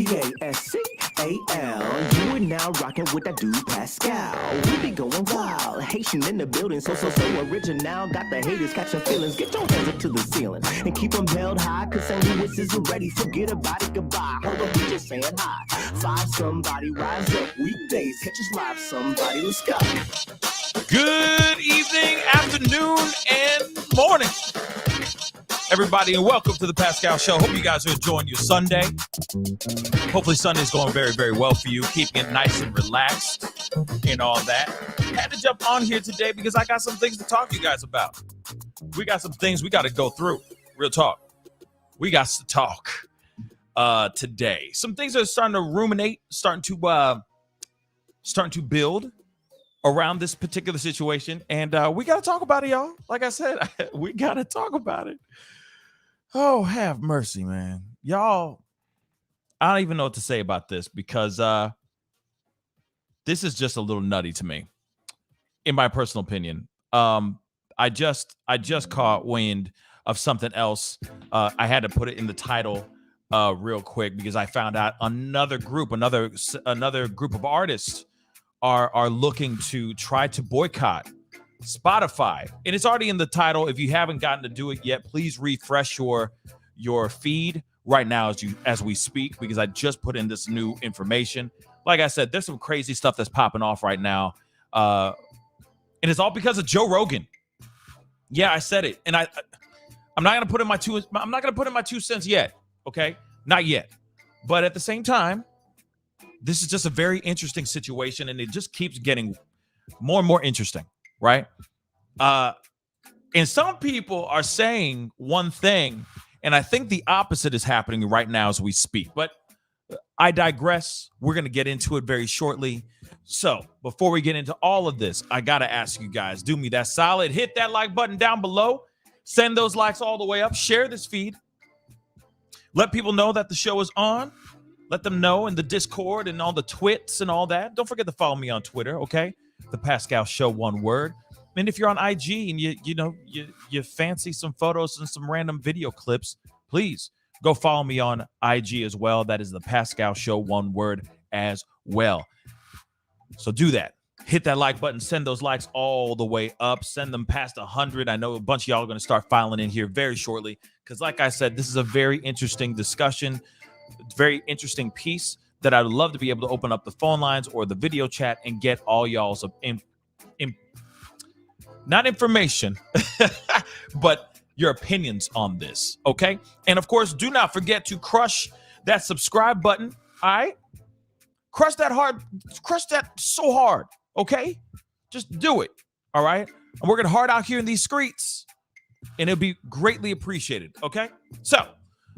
Pascal. You are now rocking with that dude Pascal. We be going wild, Haitian in the building, so original. Got the haters catching feelings. Get your hands up to the ceiling and keep them held high. Cause St. Louis isn't ready. Forget about it, goodbye. Hold on, we just saying hi. Five somebody, rise up. Weekdays, catch us live. Somebody, let's go. Good evening, afternoon, and morning, everybody, and welcome to the Pascal Show. Hope you guys are enjoying your Sunday. Hopefully Sunday's going very, very well for you, keeping it nice and relaxed and all that. Had to jump on here today because I got some things to talk to you guys about. We got some things we got to go through. Real talk. We got to talk today. Some things are starting to ruminate, starting to build around this particular situation, and we got to talk about it, y'all. Like I said, we got to talk about it. Oh, have mercy, man. Y'all, I don't even know what to say about this because this is just a little nutty to me, in my personal opinion. I just caught wind of something else. I had to put it in the title real quick because I found out another group of artists are looking to try to boycott Spotify. And it's already in the title. If you haven't gotten to do it yet, please refresh your feed right now as we speak, because I just put in this new information. Like I said, there's some crazy stuff that's popping off right now. And it's all because of Joe Rogan. Yeah, I said it. And I'm not gonna put in my 2 cents yet. Okay? Not yet. But at the same time, this is just a very interesting situation, and it just keeps getting more and more interesting, right? And some people are saying one thing, and I think the opposite is happening right now as we speak. But I digress. We're going to get into it very shortly. So before we get into all of this, I got to ask you guys, do me that solid. Hit that like button down below. Send those likes all the way up. Share this feed. Let people know that the show is on. Let them know in the Discord and all the twits and all that. Don't forget to follow me on Twitter, okay? The Pascal Show, one word. And if you're on IG and you fancy some photos and some random video clips, please go follow me on IG as well. That is the Pascal Show, one word as well. So do that. Hit that like button. Send those likes all the way up. Send them past 100. I know a bunch of y'all are going to start filing in here very shortly because, like I said, this is a very interesting discussion. Very interesting piece that I would love to be able to open up the phone lines or the video chat and get all y'all's not information, but your opinions on this, okay? And of course, do not forget to crush that subscribe button, all right? Crush that so hard, okay? Just do it, all right? I'm working hard out here in these streets, and it'll be greatly appreciated, okay? So,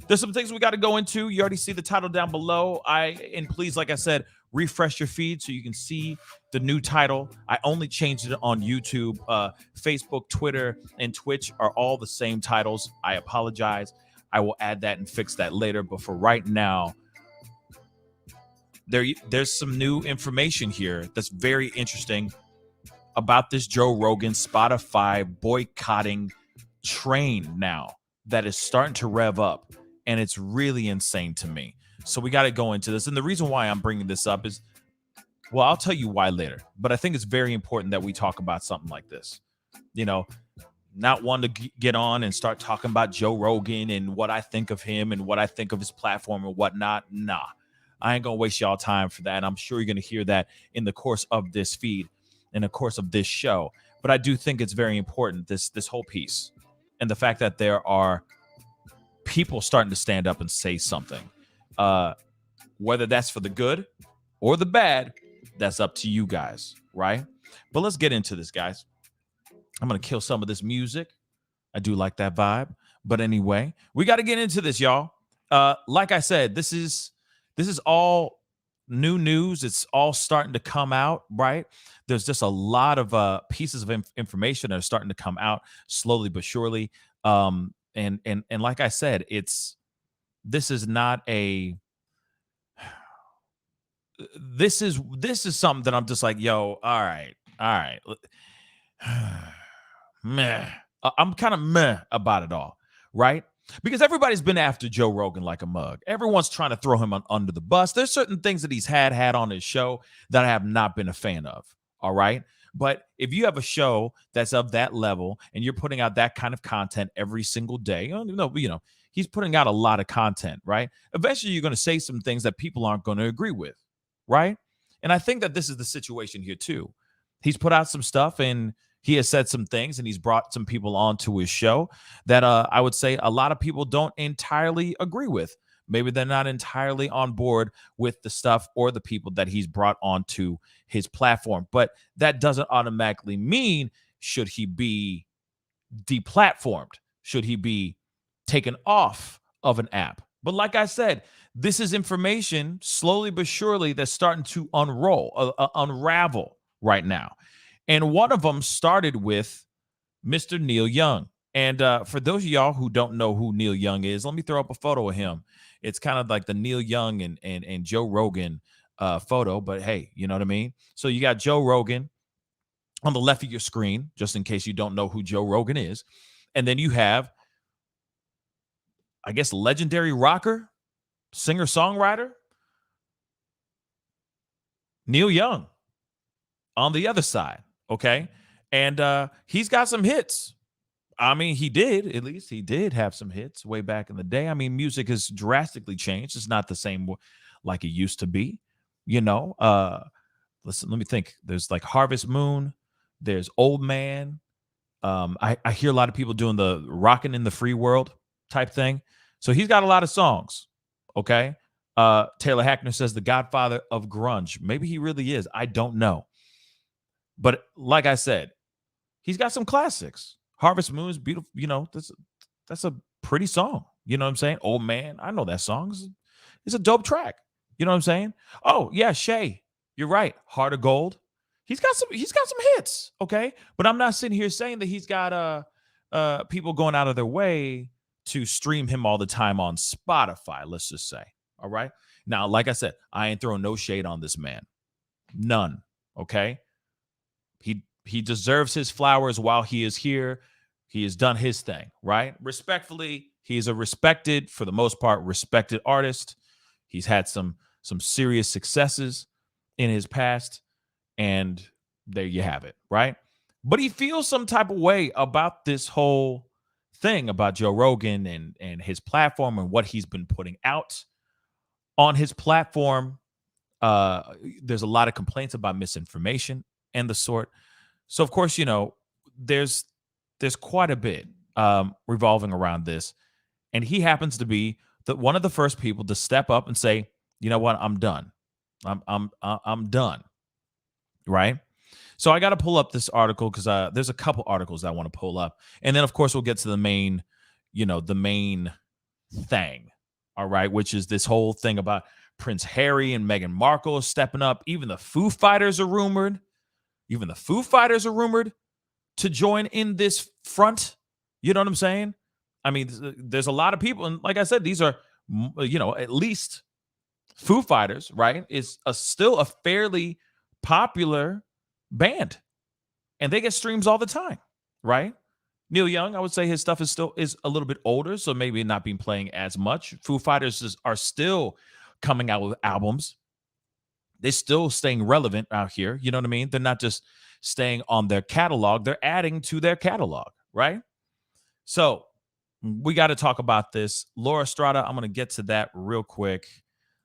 there's some things we got to go into. You already see the title down below. And please, like I said, refresh your feed so you can see the new title. I only changed it on YouTube. Facebook, Twitter, and Twitch are all the same titles. I apologize. I will add that and fix that later. But for right now, there's some new information here that's very interesting about this Joe Rogan Spotify boycotting train now that is starting to rev up. And it's really insane to me. So we got to go into this. And the reason why I'm bringing this up is, well, I'll tell you why later. But I think it's very important that we talk about something like this. You know, not one to get on and start talking about Joe Rogan and what I think of him and what I think of his platform and whatnot. Nah, I ain't going to waste y'all time for that. And I'm sure you're going to hear that in the course of this feed, in the course of this show. But I do think it's very important, this whole piece. And the fact that there are people starting to stand up and say something, whether that's for the good or the bad, that's up to you guys, right? But let's get into this, guys. I'm going to kill some of this music. I do like that vibe. But anyway, we got to get into this, y'all. Like I said, this is all new news. It's all starting to come out, right? There's just a lot of pieces of information that are starting to come out slowly but surely. And like I said, this is something that I'm just like, yo, all right. Meh. I'm kind of meh about it all, right? because everybody's been after Joe Rogan like a mug. Everyone's trying to throw him under the bus. There's certain things that he's had on his show that I have not been a fan of. All right. But if you have a show that's of that level and you're putting out that kind of content every single day, he's putting out a lot of content, right? Eventually, you're going to say some things that people aren't going to agree with, right? And I think that this is the situation here, too. He's put out some stuff and he has said some things and he's brought some people onto his show that I would say a lot of people don't entirely agree with. Maybe they're not entirely on board with the stuff or the people that he's brought onto his platform. But that doesn't automatically mean should he be deplatformed? Should he be taken off of an app? But like I said, this is information slowly but surely that's starting to unravel right now. And one of them started with Mr. Neil Young. And for those of y'all who don't know who Neil Young is, let me throw up a photo of him. It's kind of like the Neil Young and Joe Rogan photo, but hey, you know what I mean? So you got Joe Rogan on the left of your screen, just in case you don't know who Joe Rogan is. And then you have, I guess, legendary rocker, singer-songwriter, Neil Young on the other side, okay? And he's got some hits. I mean, he did have some hits way back in the day. I mean, music has drastically changed. It's not the same like it used to be, Listen, let me think. There's like Harvest Moon. There's Old Man. I hear a lot of people doing the Rockin' in the Free World type thing. So he's got a lot of songs, okay? Taylor Hackner says the godfather of grunge. Maybe he really is. I don't know. But like I said, he's got some classics. Harvest Moon is beautiful. That's a pretty song. You know what I'm saying? Old Man, I know that song. It's a dope track. You know what I'm saying? Oh, yeah, Shay. You're right. Heart of Gold. He's got some hits, okay? But I'm not sitting here saying that he's got people going out of their way to stream him all the time on Spotify, let's just say. All right? Now, like I said, I ain't throwing no shade on this man. None, okay? He deserves his flowers while he is here. He has done his thing, right? Respectfully, he's a respected, for the most part, respected artist. He's had some serious successes in his past, and there you have it, right? But he feels some type of way about this whole thing about Joe Rogan and his platform and what he's been putting out on his platform. There's a lot of complaints about misinformation and the sort. So, of course, there's quite a bit revolving around this. And he happens to be one of the first people to step up and say, you know what, I'm done. I'm done. Right? So I got to pull up this article because there's a couple articles I want to pull up. And then, of course, we'll get to the main thing. All right. Which is this whole thing about Prince Harry and Meghan Markel stepping up. Even the Foo Fighters are rumored to join in this front. You know what I'm saying? I mean, there's a lot of people. And like I said, these are, at least Foo Fighters, right? Is still a fairly popular band. And they get streams all the time, right? Neil Young, I would say his stuff is a little bit older, so maybe not been playing as much. Foo Fighters are still coming out with albums. They're still staying relevant out here. You know what I mean? They're not just staying on their catalog. They're adding to their catalog, right? So we got to talk about this. Laura Strada, I'm going to get to that real quick.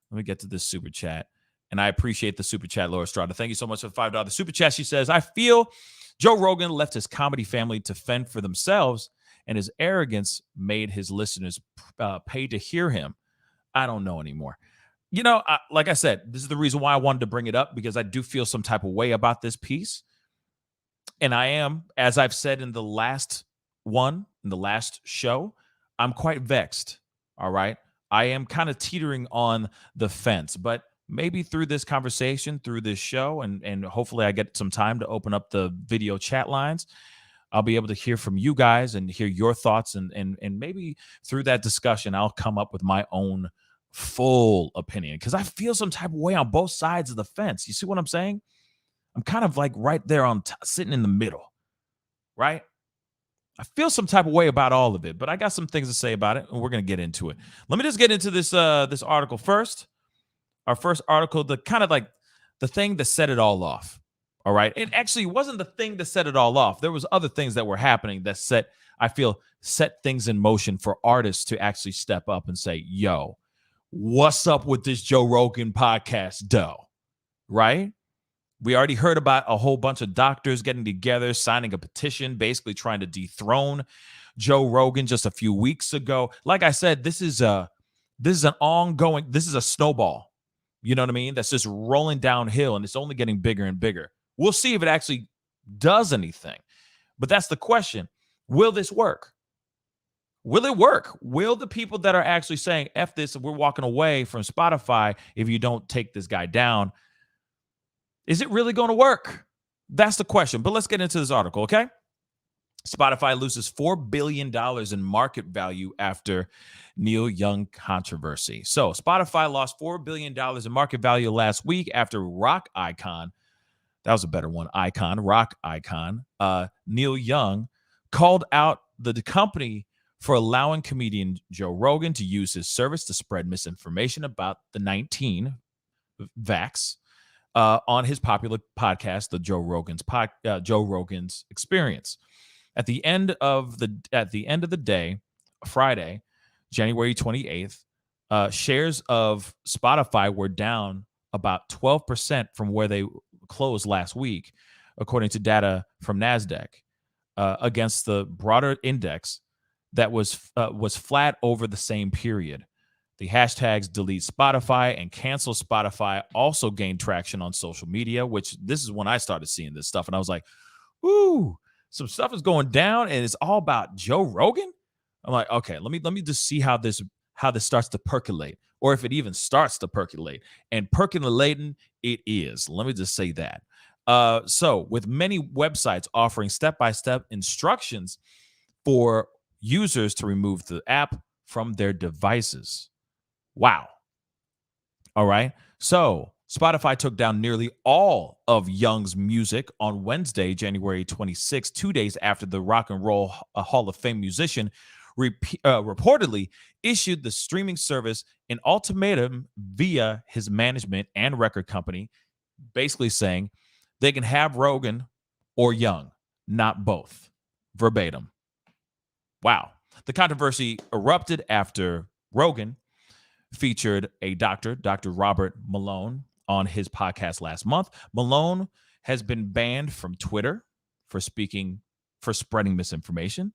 Let me get to this super chat. And I appreciate the super chat, Laura Strada. Thank you so much for the $5 super chat. She says, I feel Joe Rogan left his comedy family to fend for themselves, and his arrogance made his listeners pay to hear him. I don't know anymore. Like I said, this is the reason why I wanted to bring it up, because I do feel some type of way about this piece. And I am, as I've said in the last show, I'm quite vexed. All right. I am kind of teetering on the fence, but maybe through this conversation, through this show, and hopefully I get some time to open up the video chat lines, I'll be able to hear from you guys and hear your thoughts. And maybe through that discussion, I'll come up with my own full opinion, because I feel some type of way on both sides of the fence. You see what I'm saying? I'm kind of like right there sitting in the middle, right? I feel some type of way about all of it, but I got some things to say about it, and we're gonna get into it. Let me just get into this this article first. Our first article, the kind of like the thing that set it all off. All right. It actually wasn't the thing that set it all off. There was other things that were happening that set things in motion for artists to actually step up and say, yo, what's up with this Joe Rogan podcast, though? Right? We already heard about a whole bunch of doctors getting together, signing a petition, basically trying to dethrone Joe Rogan just a few weeks ago. Like I said, this is a snowball. You know what I mean? That's just rolling downhill, and it's only getting bigger and bigger. We'll see if it actually does anything. But that's the question. Will this work? Will it work? Will the people that are actually saying, F this, we're walking away from Spotify if you don't take this guy down, is it really going to work? That's the question. But let's get into this article, okay? Spotify loses $4 billion in market value after Neil Young controversy. So Spotify lost $4 billion in market value last week after rock icon, that was a better one, rock icon, Neil Young called out the company for allowing comedian Joe Rogan to use his service to spread misinformation about the 19 vax on his popular podcast, the Joe Rogan's Experience. At the end of the day, Friday, January 28th, shares of Spotify were down about 12% from where they closed last week, according to data from NASDAQ, against the broader index that was flat over the same period. The hashtags delete Spotify and cancel Spotify also gained traction on social media, which this is when I started seeing this stuff. And I was like, ooh, some stuff is going down and it's all about Joe Rogan. I'm like, okay, let me just see how this starts to percolate, or if it even starts to percolate. And percolating it is. Let me just say that. So with many websites offering step-by-step instructions for users to remove the app from their devices. Wow. All right. So Spotify took down nearly all of Young's music on Wednesday, January 26, 2 days after the Rock and Roll Hall of Fame musician reportedly issued the streaming service an ultimatum via his management and record company, basically saying they can have Rogan or Young, not both. Verbatim. Wow. The controversy erupted after Rogan featured a doctor, Dr. Robert Malone, on his podcast last month. Malone has been banned from Twitter for spreading misinformation,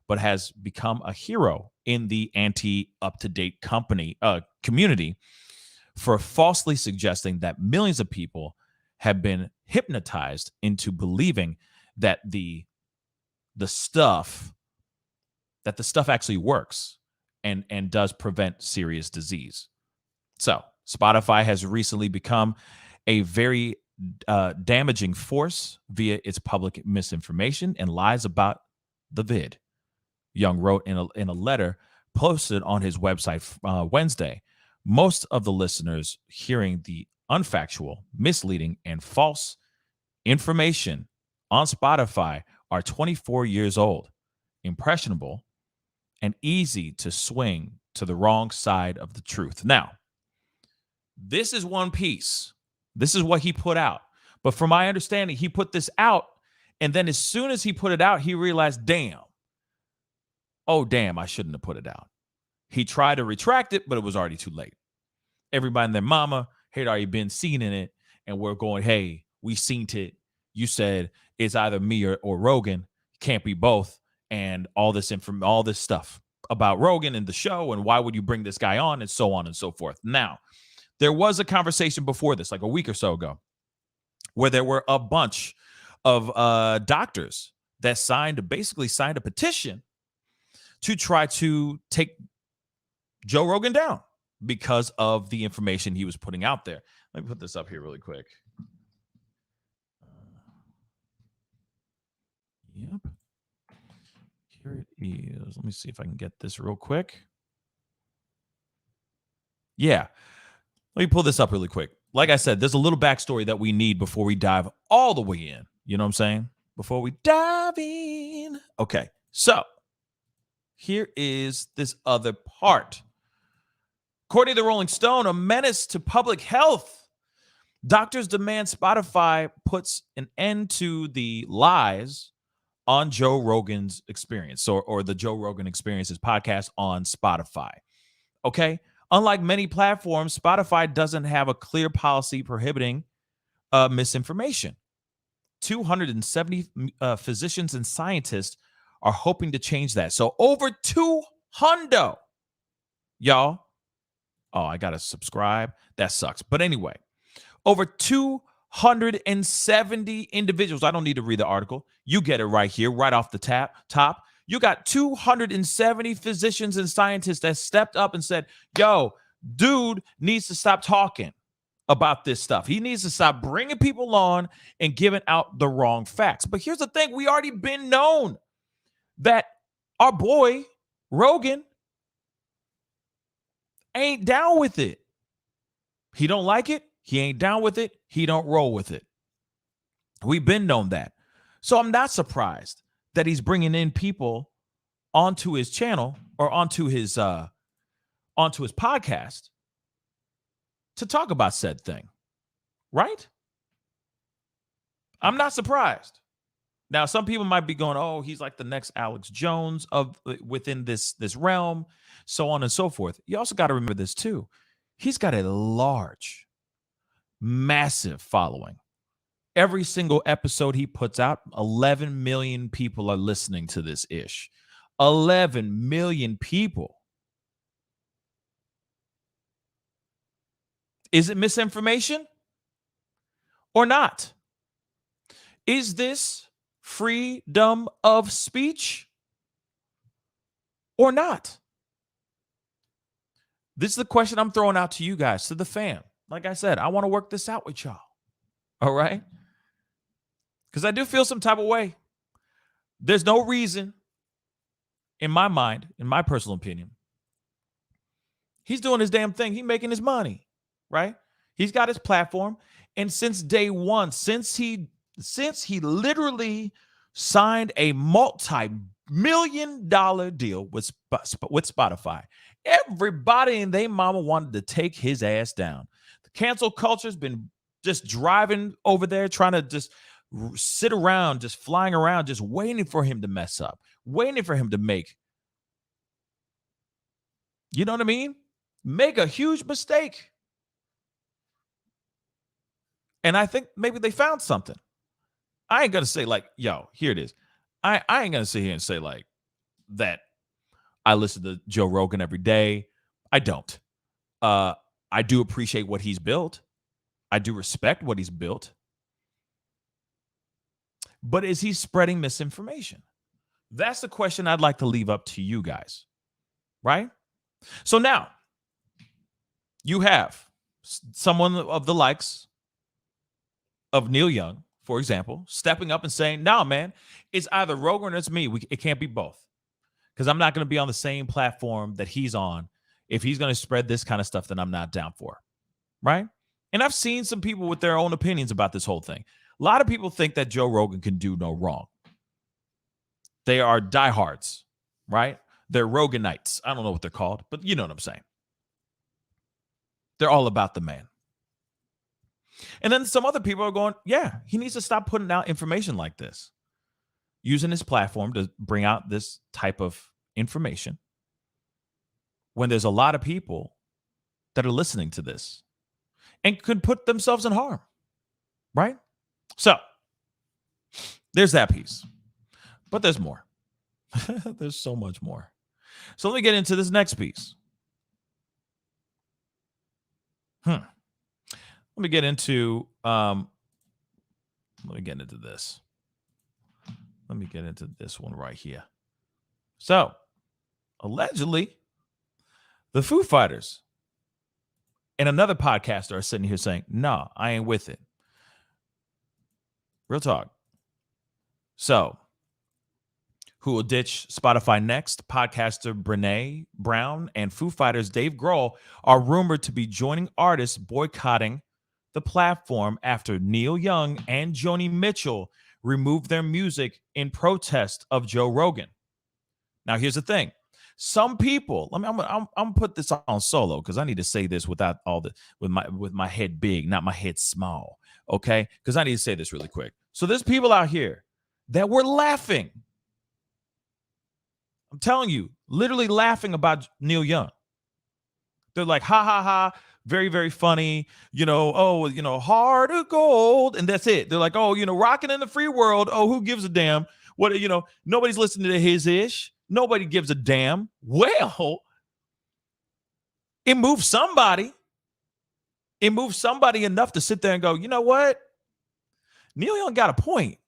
but has become a hero in the anti-up-to-date community for falsely suggesting that millions of people have been hypnotized into believing that the stuff actually works and does prevent serious disease. So Spotify has recently become a very damaging force via its public misinformation and lies about the vid. Young wrote in a letter posted on his website Wednesday, most of the listeners hearing the unfactual, misleading, and false information on Spotify are 24 years old, impressionable, and easy to swing to the wrong side of the truth. Now, this is one piece. This is what he put out. But from my understanding, he put this out, and then as soon as he put it out, he realized, damn, I shouldn't have put it out. He tried to retract it, but it was already too late. Everybody and their mama had already been seen in it, and we're going, hey, we seen it. You said it's either me or Rogan. Can't be both. And all this stuff about Rogan and the show, and why would you bring this guy on, and so on and so forth. Now, there was a conversation before this, like a week or so ago, where there were a bunch of doctors that basically signed a petition to try to take Joe Rogan down because of the information he was putting out there. Let me put this up here really quick. Yep. Here it is. Let me see if I can get this real quick. Yeah. Let me pull this up really quick. Like I said, there's a little backstory that we need before we dive all the way in. You know what I'm saying? Before we dive in. Okay. So here is this other part. According to the Rolling Stone, a menace to public health. Doctors demand Spotify puts an end to the lies on Joe Rogan's experience, or the Joe Rogan Experiences podcast on Spotify. Okay. Unlike many platforms, Spotify doesn't have a clear policy prohibiting misinformation. 270 physicians and scientists are hoping to change that. So over 200, y'all. Oh, I got to subscribe. That sucks. But anyway, over 270 individuals. I don't need to read the article. You get it right here, right off the top. You got 270 physicians and scientists that stepped up and said, yo, dude needs to stop talking about this stuff. He needs to stop bringing people on and giving out the wrong facts. But here's the thing. We already been known that our boy Rogan ain't down with it. He don't like it. He ain't down with it. He don't roll with it. We've been known that. So I'm not surprised that he's bringing in people onto his channel or onto his podcast to talk about said thing. Right? I'm not surprised. Now, some people might be going, oh, he's like the next Alex Jones of within this realm, so on and so forth. You also got to remember this too. He's got a large, massive following. Every single episode he puts out, 11 million people are listening to this ish. 11 million people. Is it misinformation or not? Is this freedom of speech or not? This is the question I'm throwing out to you guys, to the fam. Like I said, I want to work this out with y'all. All right? Because I do feel some type of way. There's no reason, in my mind, in my personal opinion, he's doing his damn thing. He's making his money, right? He's got his platform. And since day one, since he literally signed a multi-million-dollar deal with Spotify, everybody and their mama wanted to take his ass down. The cancel culture's been just driving over there, trying to just sit around, just flying around, just waiting for him to mess up, waiting for him to make, you know what I mean? Make a huge mistake. And I think maybe they found something. I ain't going to say like, yo, here it is. I ain't going to sit here and say like that I listen to Joe Rogan every day. I don't. I do appreciate what he's built. I do respect what he's built. But is he spreading misinformation? That's the question I'd like to leave up to you guys, right? So now you have someone of the likes of Neil Young, for example, stepping up and saying, no, man, it's either Rogan or it's me. It can't be both. Because I'm not going to be on the same platform that he's on. If he's going to spread this kind of stuff, then I'm not down for, right? And I've seen some people with their own opinions about this whole thing. A lot of people think that Joe Rogan can do no wrong. They are diehards, right? They're Roganites. I don't know what they're called, but you know what I'm saying. They're all about the man. And then some other people are going, yeah, he needs to stop putting out information like this, using his platform to bring out this type of information when there's a lot of people that are listening to this and could put themselves in harm, right? So there's that piece. But there's more. There's so much more. So let me get into this next piece. Let me get into this. Let me get into this one right here. So, allegedly, the Foo Fighters and another podcaster are sitting here saying, no, I ain't with it. Real talk. So, who will ditch Spotify next? Podcaster Brené Brown and Foo Fighters Dave Grohl are rumored to be joining artists boycotting the platform after Neil Young and Joni Mitchell removed their music in protest of Joe Rogan. Now, here's the thing. Some people, I'm gonna put this on solo because I need to say this without all the with my head big, not my head small. Okay, because I need to say this really quick. So there's people out here that were laughing. I'm telling you, literally laughing about Neil Young. They're like, ha ha ha, very, very funny, heart of gold. And that's it. They're like, oh, rocking in the free world. Oh, who gives a damn? What, nobody's listening to his ish. Nobody gives a damn. Well, it moves somebody. It moves somebody enough to sit there and go, you know what? Neil Young got a point.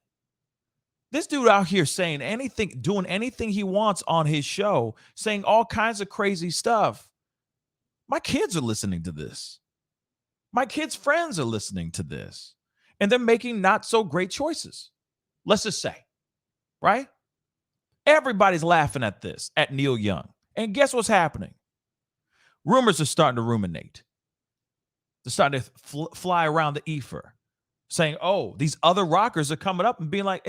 This dude out here saying anything, doing anything he wants on his show, saying all kinds of crazy stuff. My kids are listening to this. My kids' friends are listening to this. And they're making not so great choices. Let's just say, right? Everybody's laughing at this, at Neil Young. And guess what's happening? Rumors are starting to ruminate. They're starting to fly around the ether, saying, oh, these other rockers are coming up and being like,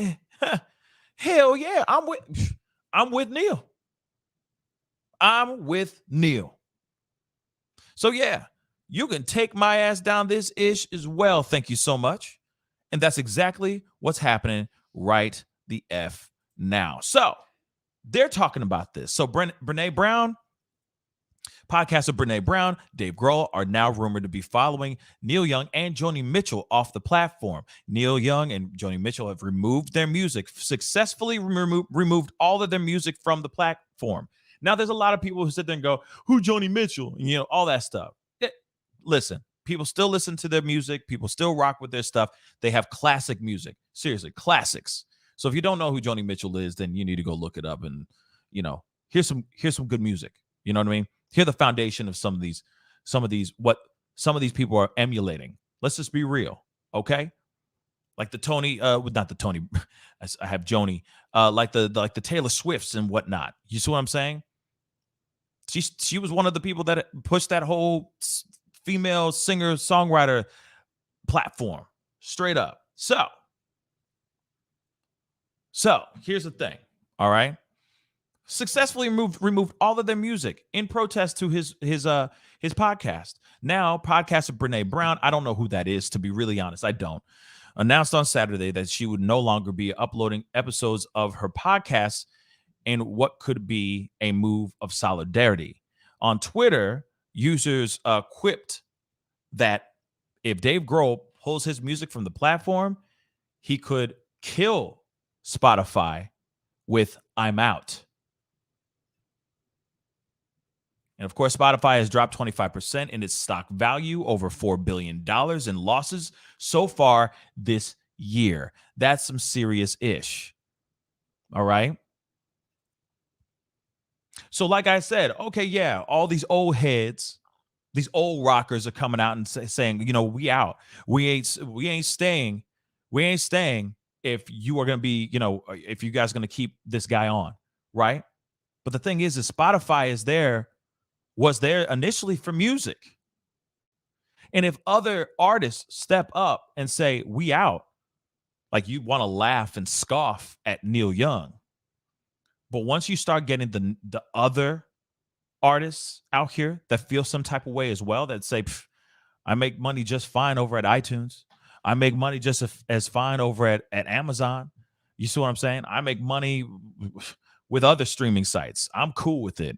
hell yeah, I'm with Neil. I'm with Neil. So yeah, you can take my ass down this ish as well. Thank you so much. And that's exactly what's happening right the F now. So they're talking about this. So Brene Brown, podcaster Brene Brown, Dave Grohl are now rumored to be following Neil Young and Joni Mitchell off the platform. Neil Young and Joni Mitchell have removed their music, successfully removed all of their music from the platform. Now, there's a lot of people who sit there and go, who Joni Mitchell? And, all that stuff. Listen, people still listen to their music. People still rock with their stuff. They have classic music. Seriously, classics. So if you don't know who Joni Mitchell is, then you need to go look it up and, here's some good music. You know what I mean? Hear the foundation of some of these people are emulating. Let's just be real, okay? Like the Tony, not the Tony, I have Joni, like the Taylor Swifts and whatnot. You see what I'm saying? She was one of the people that pushed that whole female singer songwriter platform straight up. So here's the thing. All right. Successfully removed all of their music in protest to his podcast. Now, podcaster Brene Brown, I don't know who that is, to be really honest. I don't. Announced on Saturday that she would no longer be uploading episodes of her podcast in what could be a move of solidarity. On Twitter, users quipped that if Dave Grohl pulls his music from the platform, he could kill Spotify with "I'm out." And of course, Spotify has dropped 25% in its stock value, over $4 billion in losses so far this year. That's some serious ish. All right. So like I said, okay, yeah, all these old heads, these old rockers are coming out and saying, we out. We ain't staying. We ain't staying if you are going to be, if you guys are going to keep this guy on. Right. But the thing is Spotify was there initially for music. And if other artists step up and say, we out, like you want to laugh and scoff at Neil Young. But once you start getting the other artists out here that feel some type of way as well, that say, I make money just fine over at iTunes. I make money just as fine over at Amazon. You see what I'm saying? I make money with other streaming sites. I'm cool with it.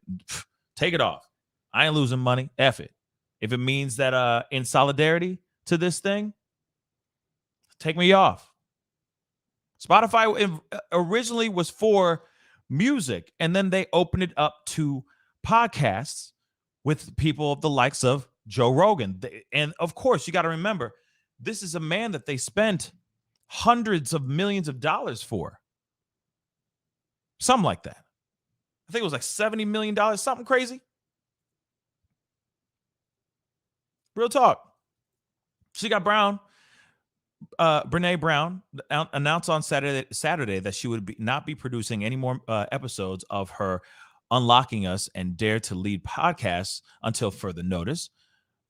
Take it off. I ain't losing money. F it. If it means that in solidarity to this thing, take me off. Spotify originally was for music, and then they opened it up to podcasts with people of the likes of Joe Rogan. And of course, you got to remember, this is a man that they spent hundreds of millions of dollars for. Something like that. I think it was like $70 million, something crazy. Real talk. She got Brene Brown announced on Saturday that she would not be producing any more episodes of her Unlocking Us and Dare to Lead podcasts until further notice.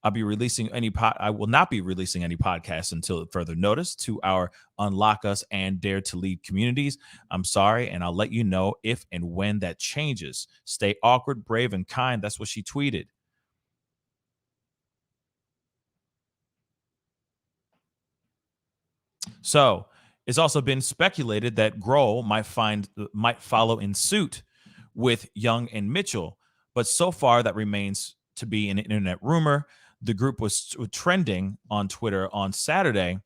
I will not be releasing any podcasts until further notice to our Unlock Us and Dare to Lead communities. I'm sorry, and I'll let you know if and when that changes. Stay awkward, brave, and kind. That's what she tweeted. So it's also been speculated that Grohl might follow in suit with Young and Mitchell, but so far that remains to be an internet rumor. The group was trending on Twitter on Saturday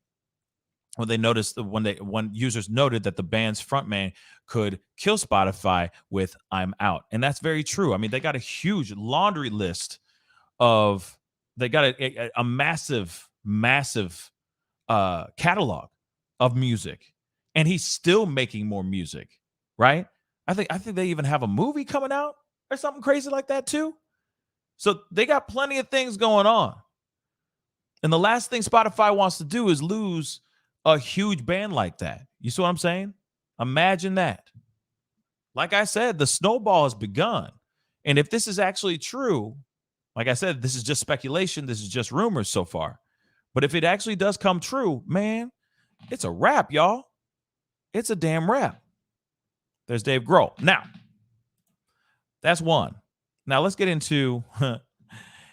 when users noted that the band's frontman could kill Spotify with "I'm out," and that's very true. I mean, they got a huge laundry list they got a massive catalog of music, and he's still making more music, right? I think they even have a movie coming out or something crazy like that too. So they got plenty of things going on. And the last thing Spotify wants to do is lose a huge band like that. You see what I'm saying? Imagine that. Like I said, the snowball has begun. And if this is actually true, like I said, this is just speculation. This is just rumors so far. But if it actually does come true, man, it's a wrap, y'all. It's a damn wrap. There's Dave Grohl. Now, that's one. Now let's get into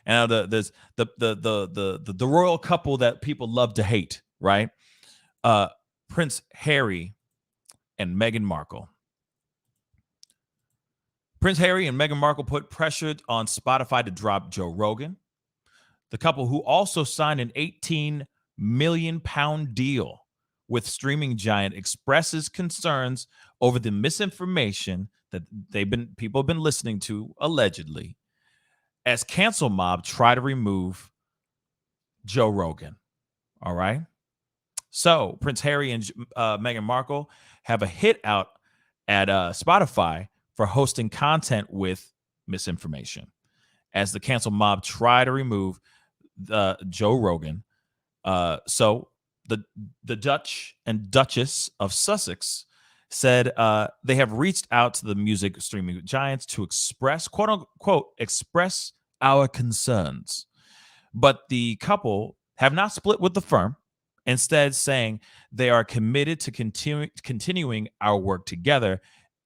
and there's the royal couple that people love to hate, right? Prince Harry and Meghan Markle. Prince Harry and Meghan Markle put pressure on Spotify to drop Joe Rogan. The couple, who also signed an £18 million deal with streaming giant, expresses concerns over the misinformation that people have been listening to, allegedly, as cancel mob try to remove Joe Rogan. All right. So Prince Harry and Meghan Markle have a hit out at Spotify for hosting content with misinformation, as the cancel mob try to remove Joe Rogan. So the Dutch and Duchess of Sussex said they have reached out to the music streaming giants to express, quote unquote, express our concerns. But the couple have not split with the firm, instead saying they are committed to continuing our work together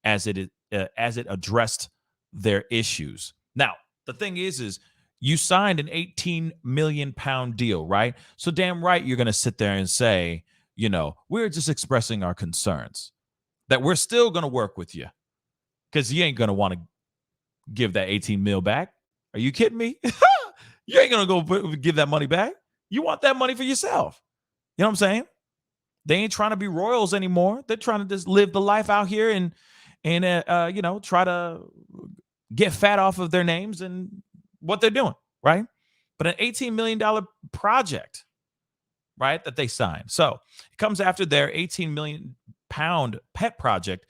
as it addressed their issues. Now, the thing is you signed an £18 million deal, right? So damn right you're going to sit there and say, we're just expressing our concerns, that we're still going to work with you, because you ain't going to want to give that 18 mil back. Are you kidding me? You ain't going to go give that money back. You want that money for yourself. You know what I'm saying? They ain't trying to be royals anymore. They're trying to just live the life out here and try to get fat off of their names and what they're doing, right? But an $18 million project, right, that they signed. So it comes after their £18 million pet project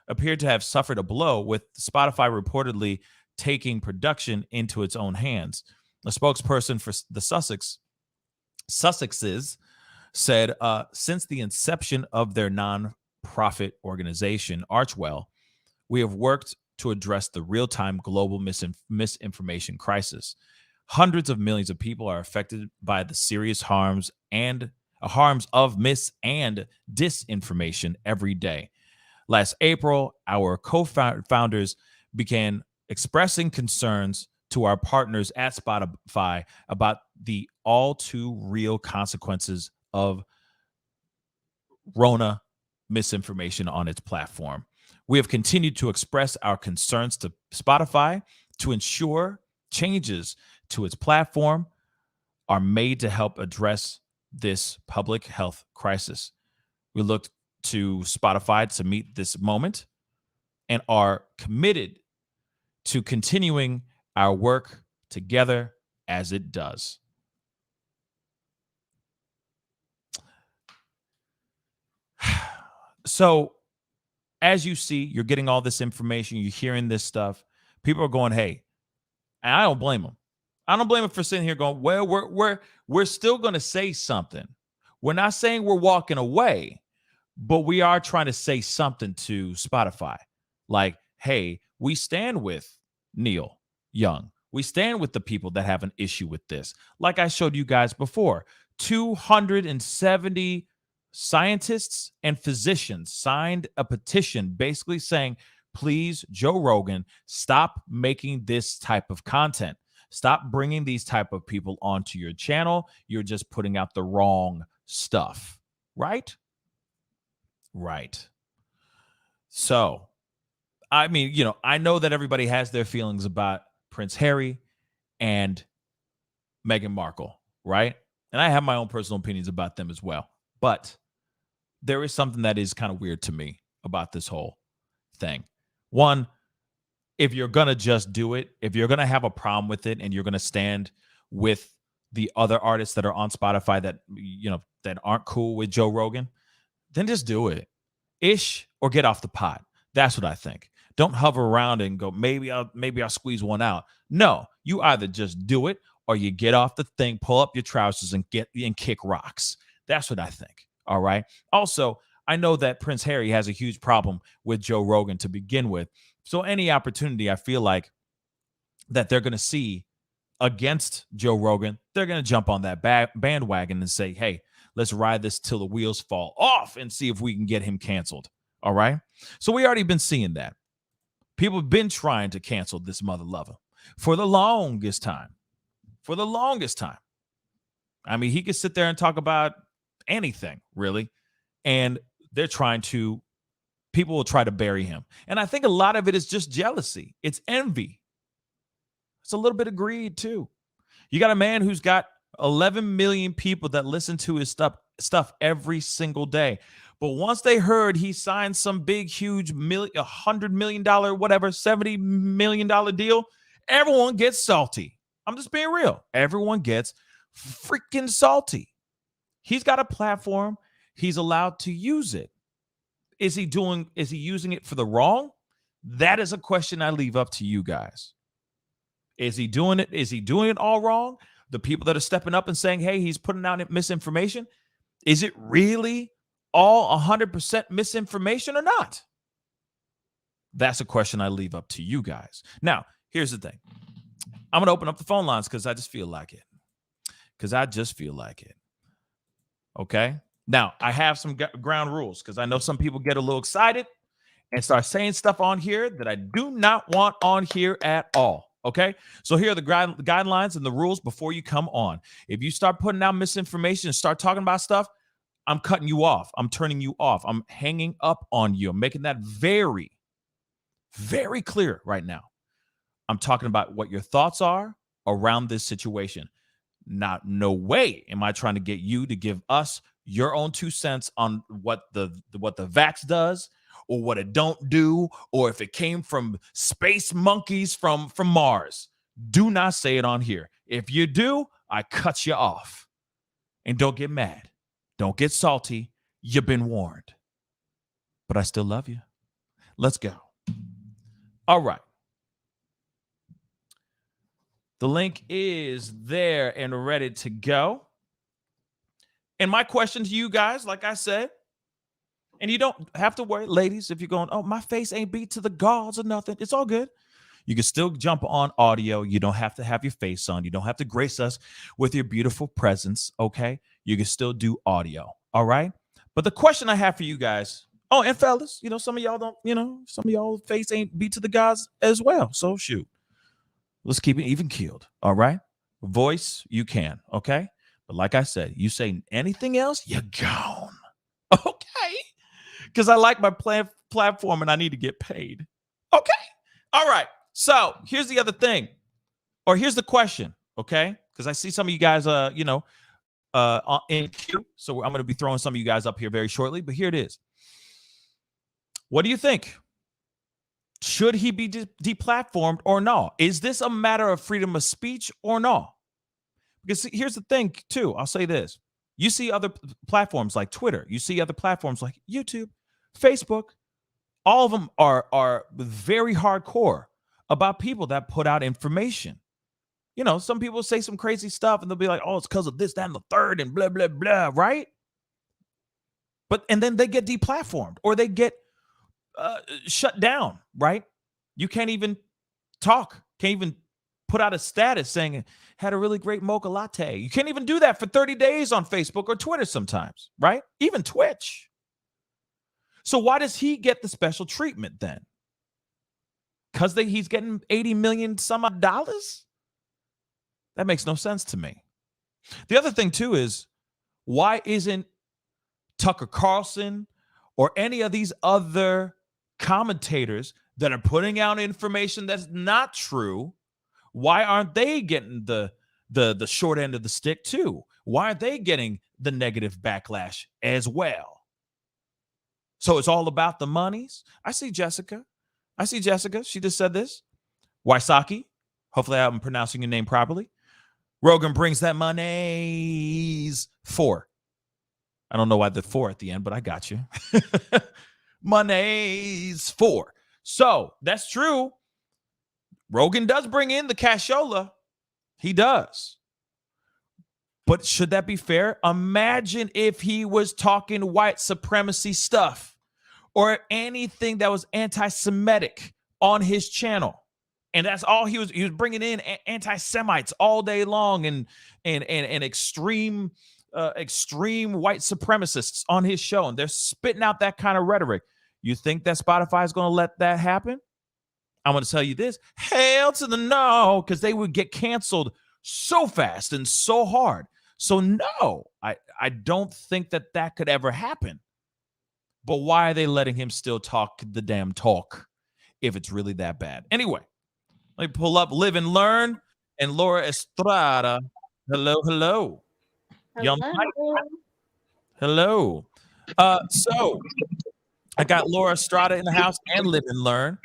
appeared to have suffered a blow, with Spotify reportedly taking production into its own hands. A spokesperson for the Sussexes said, since the inception of their non-profit organization, Archwell, we have worked to address the real-time global misinformation crisis. Hundreds of millions of people are affected by the serious harms of mis and disinformation every day. Last April, our co-founders began expressing concerns to our partners at Spotify about the all too real consequences of Rona misinformation on its platform. We have continued to express our concerns to Spotify to ensure changes to its platform are made to help address this public health crisis. We look to Spotify to meet this moment and are committed to continuing our work together as it does. So, as you see, you're getting all this information, you're hearing this stuff. People are going, hey, and I don't blame them. I don't blame them for sitting here going, well, we're still going to say something. We're not saying we're walking away, but we are trying to say something to Spotify. Like, hey, we stand with Neil Young. We stand with the people that have an issue with this. Like I showed you guys before, 270 scientists and physicians signed a petition basically saying, please, Joe Rogan, stop making this type of content. Stop bringing these type of people onto your channel. You're just putting out the wrong stuff, right? Right. So, I mean, I know that everybody has their feelings about Prince Harry and Meghan Markle, right? And I have my own personal opinions about them as well. But there is something that is kind of weird to me about this whole thing. One, if you're going to just do it, if you're going to have a problem with it and you're going to stand with the other artists that are on Spotify that, that aren't cool with Joe Rogan, then just do it. Ish or get off the pot. That's what I think. Don't hover around and go, maybe I'll squeeze one out. No, you either just do it or you get off the thing, pull up your trousers and kick rocks. That's what I think. All right. Also, I know that Prince Harry has a huge problem with Joe Rogan to begin with. So any opportunity I feel like that they're going to see against Joe Rogan, they're going to jump on that bandwagon and say, hey, let's ride this till the wheels fall off and see if we can get him canceled. All right. So we already been seeing that. People have been trying to cancel this mother lover for the longest time. For the longest time. I mean, he could sit there and talk about anything, really. And people will try to bury him. And I think a lot of it is just jealousy. It's envy. It's a little bit of greed, too. You got a man who's got 11 million people that listen to his stuff every single day. But once they heard he signed some big, huge $100 million, whatever, $70 million deal, everyone gets salty. I'm just being real. Everyone gets freaking salty. He's got a platform. He's allowed to use it. Is he using it for the wrong? That is a question I leave up to you guys. Is he doing it? Is he doing it all wrong? The people that are stepping up and saying, hey, he's putting out misinformation. Is it really all 100% misinformation or not? That's a question I leave up to you guys. Now, here's the thing. I'm going to open up the phone lines because I just feel like it. Okay? Now, I have some ground rules because I know some people get a little excited and start saying stuff on here that I do not want on here at all. Okay? So here are the guidelines and the rules before you come on. If you start putting out misinformation and start talking about stuff, I'm cutting you off. I'm turning you off. I'm hanging up on you. I'm making that very, very clear right now. I'm talking about what your thoughts are around this situation. No way am I trying to get you to give us your own 2 cents on what the vax does or what it don't do, or if it came from space monkeys from Mars. Do not say it on here. If you do, I cut you off. And don't get mad. Don't get salty. You've been warned. But I still love you. Let's go. All right. The link is there and ready to go. And my question to you guys, like I said, and you don't have to worry, ladies, if you're going, oh, my face ain't beat to the gods or nothing. It's all good. You can still jump on audio. You don't have to have your face on. You don't have to grace us with your beautiful presence, okay? You can still do audio, all right? But the question I have for you guys, oh, and fellas, some of y'all don't, some of y'all face ain't beat to the gods as well. So shoot. Let's keep it even keeled, all right? Voice, you can, okay? But like I said, you say anything else, you're gone, okay? Because I like my platform and I need to get paid, okay? All right, so here's the other thing, or here's the question, okay? Because I see some of you guys, in queue, so I'm going to be throwing some of you guys up here very shortly, but here it is. What do you think? Should he be deplatformed or not? Is this a matter of freedom of speech or not? Because here's the thing, too. I'll say this. You see other platforms like Twitter. You see other platforms like YouTube, Facebook. All of them are very hardcore about people that put out information. Some people say some crazy stuff and they'll be like, oh, it's because of this, that, and the third, and blah, blah, blah, right? And then they get deplatformed or they get shut down, right? You can't even talk, can't even put out a status saying had a really great mocha latte. You can't even do that for 30 days on Facebook or Twitter sometimes, right? Even Twitch. So why does he get the special treatment then? Because he's getting 80 million some odd dollars? That makes no sense to me. The other thing too is, why isn't Tucker Carlson or any of these other commentators that are putting out information that's not true, why aren't they getting the short end of the stick too? Why aren't they getting the negative backlash as well? So it's all about the monies. I see Jessica. She just said this. Waisaki. Hopefully I'm pronouncing your name properly. Rogan brings that money's for. I don't know why the 4 at the end, but I got you. Money's for. So that's true. Rogan does bring in the cashola. He does. But should that be fair? Imagine if he was talking white supremacy stuff or anything that was anti-Semitic on his channel. And that's all he was bringing in anti-Semites all day long and extreme white supremacists on his show. And they're spitting out that kind of rhetoric. You think that Spotify is going to let that happen? I'm going to tell you this. Hell to the no, because they would get canceled so fast and so hard. So no, I don't think that could ever happen. But why are they letting him still talk the damn talk if it's really that bad? Anyway, let me pull up Live and Learn and Laura Estrada. Hello. Young Mike. Hello. So I got Laura Estrada in the house and Live and Learn.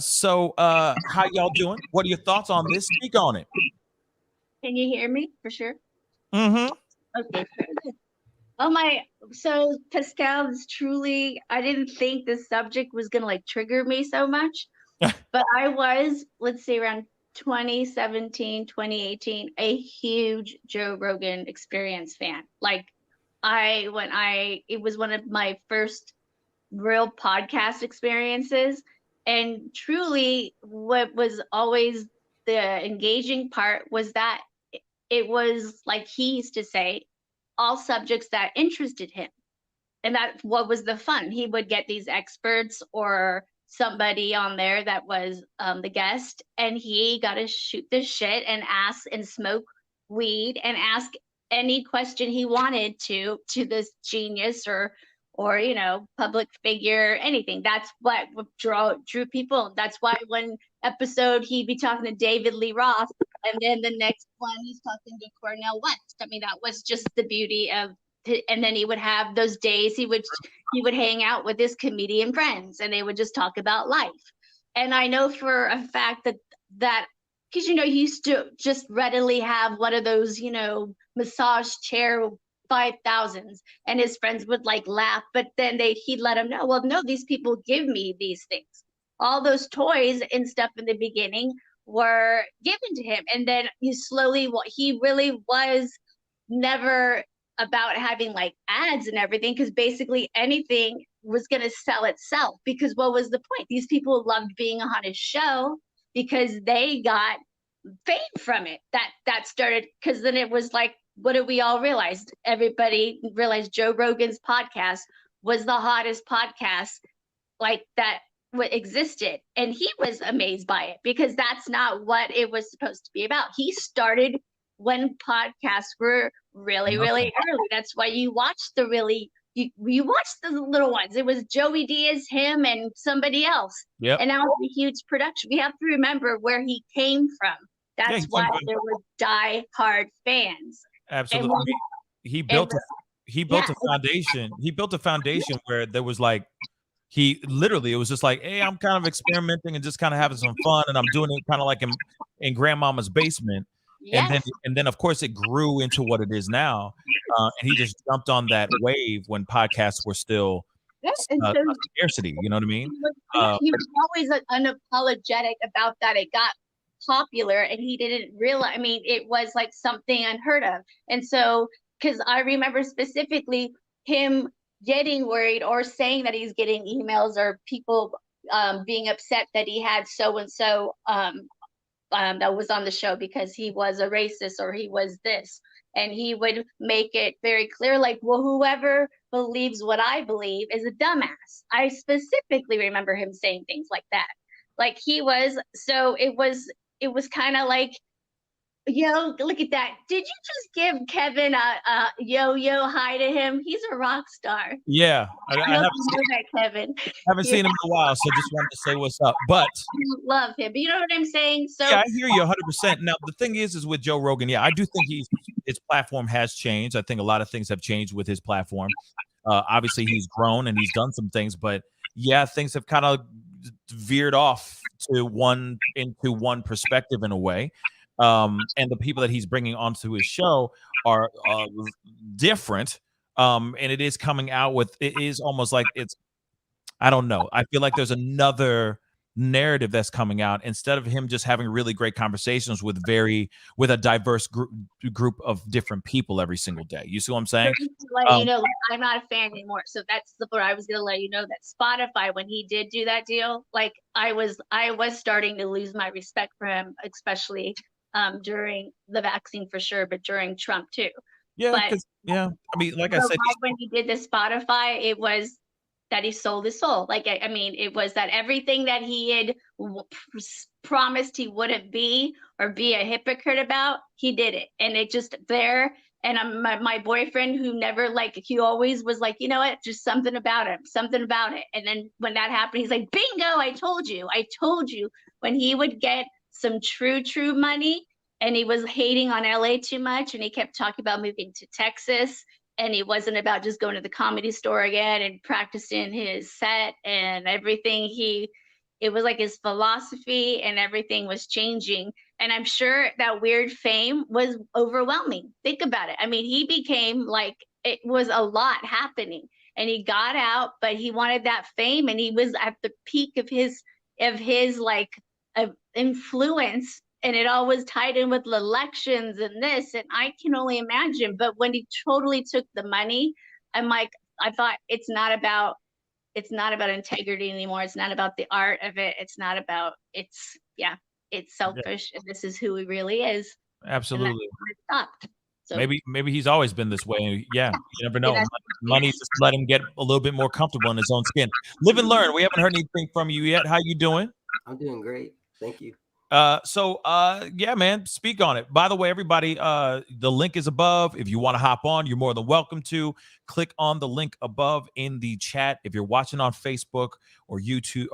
So how y'all doing? What are your thoughts on this? Speak on it. Can you hear me for sure? Mm-hmm. Okay. Oh my, so Pascal is truly, I didn't think this subject was going to like trigger me so much, but I was, let's say around 2017, 2018, a huge Joe Rogan Experience fan. Like it was one of my first real podcast experiences. And truly what was always the engaging part was that it was like he used to say, all subjects that interested him. And that's what was the fun. He would get these experts or somebody on there that was the guest, and he got to shoot the shit and ask and smoke weed and ask any question he wanted to this genius or public figure, anything. That's what drew people. That's why one episode he'd be talking to David Lee Roth, and then the next one he's talking to Cornel West. I mean, that was just the beauty of. And then he would have those days he would hang out with his comedian friends, and they would just talk about life. And I know for a fact that because he used to just readily have one of those massage chair 5,000s, and his friends would like laugh, but then he'd let him know, well, no, these people give me these things. All those toys and stuff in the beginning were given to him, and then he really was never about having like ads and everything, because basically anything was going to sell itself, because what was the point? These people loved being on his show because they got fame from it. That started, because then it was like, what did we all realize? Everybody realized Joe Rogan's podcast was the hottest podcast like that existed, and he was amazed by it, because that's not what it was supposed to be about. He started when podcasts were really early. That's why you watch you watch the little ones. It was Joey Diaz, him, and somebody else. Yep. And now it's a huge production. We have to remember where he came from. That's why there were die-hard fans. Absolutely. He built a foundation. He built a foundation where there was like, it was just like, hey, I'm kind of experimenting and just kind of having some fun, and I'm doing it kind of like in grandmama's basement. Yes. And then of course it grew into what it is now. And he just jumped on that wave when podcasts were still scarcity. You know what I mean? He was always unapologetic about that. It got popular, and he didn't realize. I mean, it was like something unheard of. And so, because I remember specifically him getting worried or saying that he's getting emails or people being upset that he had so and so that was on the show because he was a racist or he was this. And he would make it very clear, like, well, whoever believes what I believe is a dumbass. I specifically remember him saying things like that. Like so it was kind of like, yo, look at that. Did you just give Kevin a yo hi to him? He's a rock star. Yeah. I hope you know that, Kevin. Haven't seen him in a while, so just wanted to say what's up. But I love him. But you know what I'm saying? So yeah, I hear you 100%. Now, the thing is with Joe Rogan, yeah, I do think his platform has changed. I think a lot of things have changed with his platform. Obviously, he's grown and he's done some things, but yeah, things have kind of veered off into one perspective in a way. And the people that he's bringing onto his show are different. And it is coming out with, it is almost like I don't know. I feel like there's another narrative that's coming out instead of him just having really great conversations with a diverse group of different people every single day. You see what I'm saying? You know, I'm not a fan anymore. So that's what I was gonna let you know, that Spotify, when he did do that deal, like I was starting to lose my respect for him, especially during the vaccine for sure, but during Trump too. Yeah, I mean, like I said, when he did the Spotify, it was that he sold his soul. Like, I mean, it was that everything that he had promised he wouldn't be or be a hypocrite about, he did it. And it just there. And my boyfriend, who never, like, he always was like, you know what, just something about him, something about it. And then when that happened, he's like, bingo, I told you. When he would get some true money, and he was hating on LA too much, and he kept talking about moving to Texas, and he wasn't about just going to the Comedy Store again and practicing his set and everything. It was like his philosophy and everything was changing. And I'm sure that weird fame was overwhelming. Think about it. I mean, he became like, it was a lot happening, and he got out, but he wanted that fame, and he was at the peak of his like influence. And it all was tied in with the elections and this, and I can only imagine. But when he totally took the money, I'm like, I thought it's not about integrity anymore. It's not about the art of it. It's not about, it's selfish, and this is who he really is. Absolutely. It stopped. So maybe he's always been this way. Yeah, you never know. Money just let him get a little bit more comfortable in his own skin. Live and learn. We haven't heard anything from you yet. How you doing? I'm doing great. Thank you. Yeah, man, speak on it. By the way, everybody, the link is above. If you want to hop on, you're more than welcome to. Click on the link above in the chat. If you're watching on Facebook or YouTube,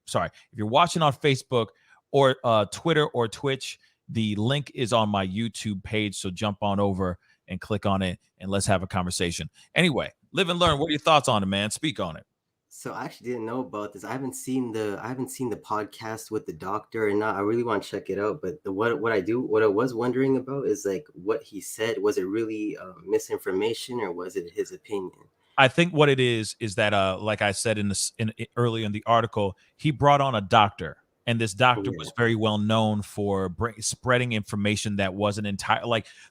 if you're watching on Facebook or Twitter or Twitch, the link is on my YouTube page. So jump on over and click on it, and let's have a conversation. Anyway, live and learn. What are your thoughts on it, man? Speak on it. So I actually didn't know about this. I haven't seen the podcast with the doctor, and I really want to check it out. But what I was wondering about is, like, what he said. Was it really misinformation, or was it his opinion? I think what it is that like I said earlier in the article, he brought on a doctor, and this doctor was very well known for spreading information that wasn't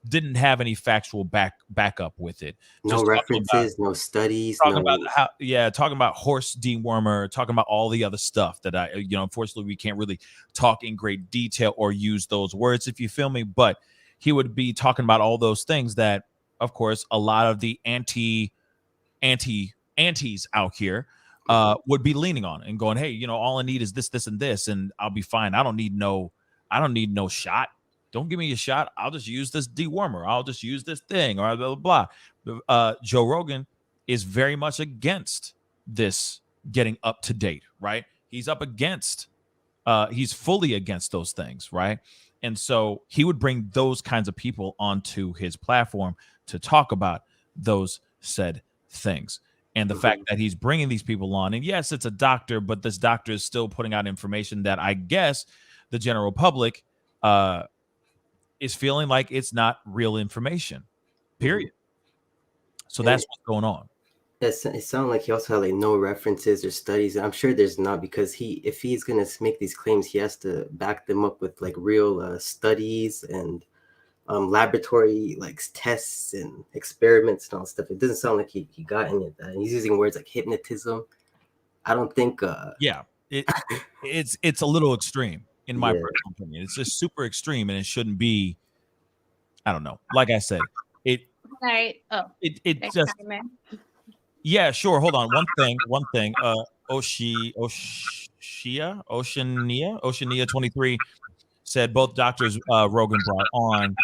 didn't have any factual backup with it. No references, no studies. Talking about horse dewormer, talking about all the other stuff that unfortunately we can't really talk in great detail or use those words, if you feel me. But he would be talking about all those things that, of course, a lot of the antis out here would be leaning on and going, hey, all I need is this, and this, and I'll be fine. I don't need no shot. Don't give me a shot. I'll just use this dewormer. I'll just use this thing, or blah, blah, blah. Joe Rogan is very much against this getting up to date, right? He's fully against those things, right? And so he would bring those kinds of people onto his platform to talk about those said things. And the fact that he's bringing these people on, and yes, it's a doctor, but this doctor is still putting out information that I guess the general public is feeling like it's not real information, period. So that's what's going on. It sounded like he also had like no references or studies. And I'm sure there's not, because if he's going to make these claims, he has to back them up with like real studies and laboratory like tests and experiments and all stuff. It doesn't sound like he got any of that. And he's using words like hypnotism. I don't think it's a little extreme. in my personal opinion. It's just super extreme, and it shouldn't be. I don't know. Like I said, it next just time, man. yeah, sure. Hold on. One thing. Oceania 23 said both doctors Rogan brought on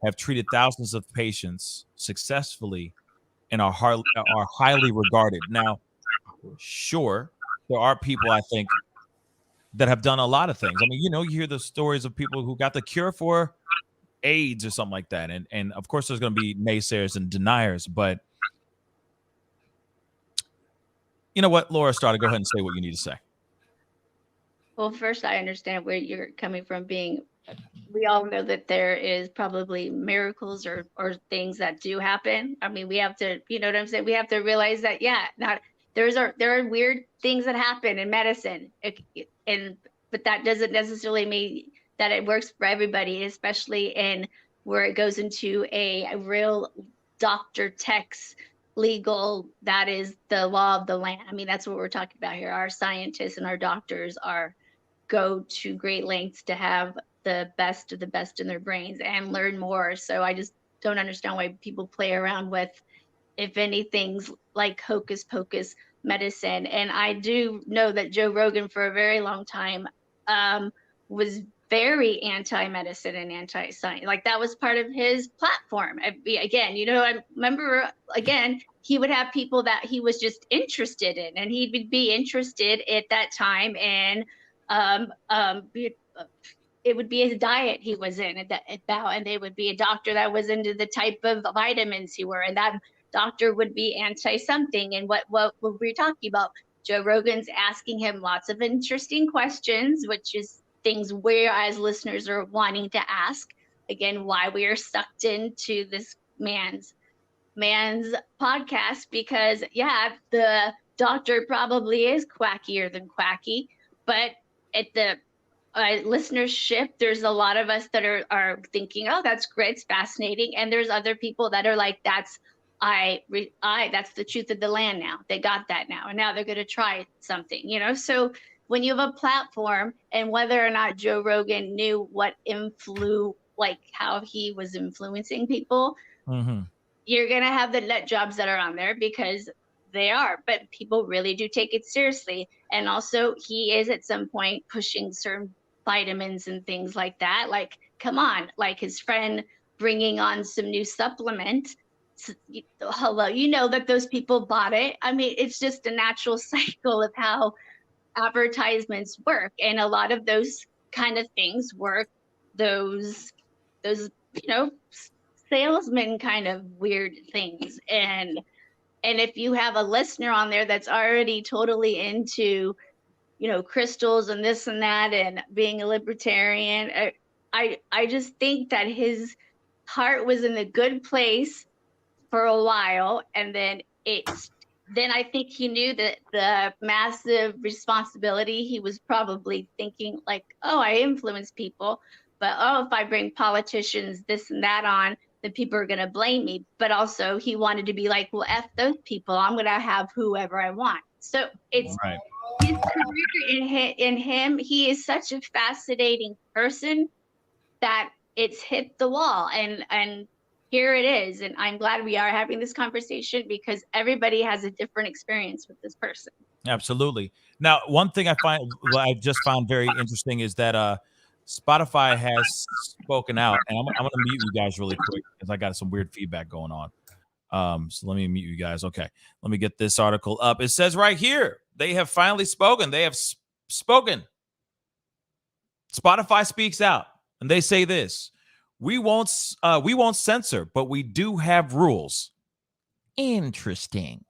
have treated thousands of patients successfully and are highly regarded. Now, sure, there are people I think that have done a lot of things. I mean, you hear the stories of people who got the cure for AIDS or something like that, and of course there's going to be naysayers and deniers, but you know what, Laura Starter, go ahead and say what you need to say. Well, first, I understand where you're coming from. We all know that there is probably miracles or things that do happen. I mean, we have to, you know what I'm saying? We have to realize that, there are weird things that happen in medicine, but that doesn't necessarily mean that it works for everybody, especially in where it goes into a real doctor text legal, that is the law of the land. I mean, that's what we're talking about here. Our scientists and our doctors go to great lengths to have the best of the best in their brains and learn more. So I just don't understand why people play around with, if anything's like hocus pocus medicine. And I do know that Joe Rogan for a very long time was very anti-medicine and anti-science. Like that was part of his platform. Again, I remember, again, he would have people that he was just interested in, and he would be interested at that time in it would be his diet he was in and they would be a doctor that was into the type of vitamins he were, and that doctor would be anti something. And what we're talking about, Joe Rogan's asking him lots of interesting questions, which is things we as listeners are wanting to ask. Again, why we are sucked into this man's podcast, because the doctor probably is quackier than quacky, but at the listenership, there's a lot of us that are thinking, oh, that's great, it's fascinating, and there's other people that are like, that's the truth of the land now. They got that now, and now they're going to try something, So when you have a platform, and whether or not Joe Rogan knew how he was influencing people, you're going to have the nut jobs that are on there, because they are, but people really do take it seriously. And also he is at some point pushing certain vitamins and things like that. Like, come on, like his friend bringing on some new supplement. Hello, that those people bought it. I mean, it's just a natural cycle of how advertisements work. And a lot of those kind of things work, those salesman kind of weird things. And if you have a listener on there that's already totally into, crystals and this and that and being a libertarian, I just think that his heart was in a good place for a while. And then I think he knew that the massive responsibility. He was probably thinking like, oh, I influence people, but if I bring politicians, this and that on, then people are going to blame me. But also he wanted to be like, well, F those people. I'm going to have whoever I want. So it's right. His career in him. He is such a fascinating person that it's hit the wall. And here it is. And I'm glad we are having this conversation, because everybody has a different experience with this person. Absolutely. Now, one thing I just found very interesting is that Spotify has spoken out, and I'm going to mute you guys really quick because I got some weird feedback going on. So let me mute you guys. Okay. Let me get this article up. It says right here, they have finally spoken. They have spoken. Spotify speaks out, and they say this: we won't censor, but we do have rules. Interesting.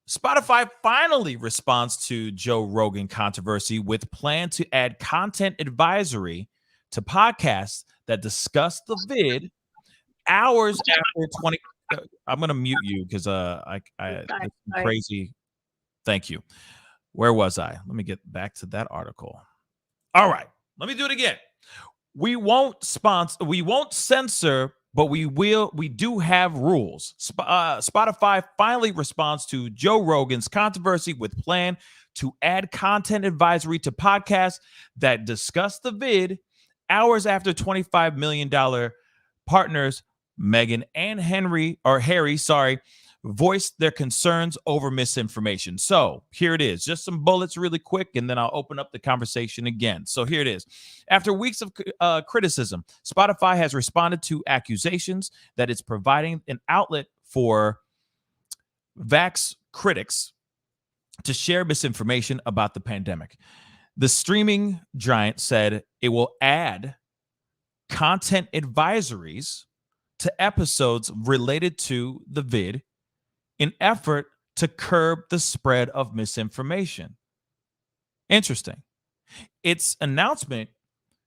Spotify finally responds to Joe Rogan controversy with plan to add content advisory to podcasts that discuss the vid hours after 20. I'm going to mute you because I crazy. Thank you. Where was I? Let me get back to that article. All right. Let me do it again. We won't censor, but we do have rules. Spotify finally responds to Joe Rogan's controversy with plan to add content advisory to podcasts that discuss the vid hours after $25 million partners Meghan and Harry, voiced their concerns over misinformation. So here it is, just some bullets really quick, and then I'll open up the conversation again. So here it is. After weeks of criticism, Spotify has responded to accusations that it's providing an outlet for vax critics to share misinformation about the pandemic. The streaming giant said it will add content advisories to episodes related to the vid in effort to curb the spread of misinformation. Interesting. Its announcement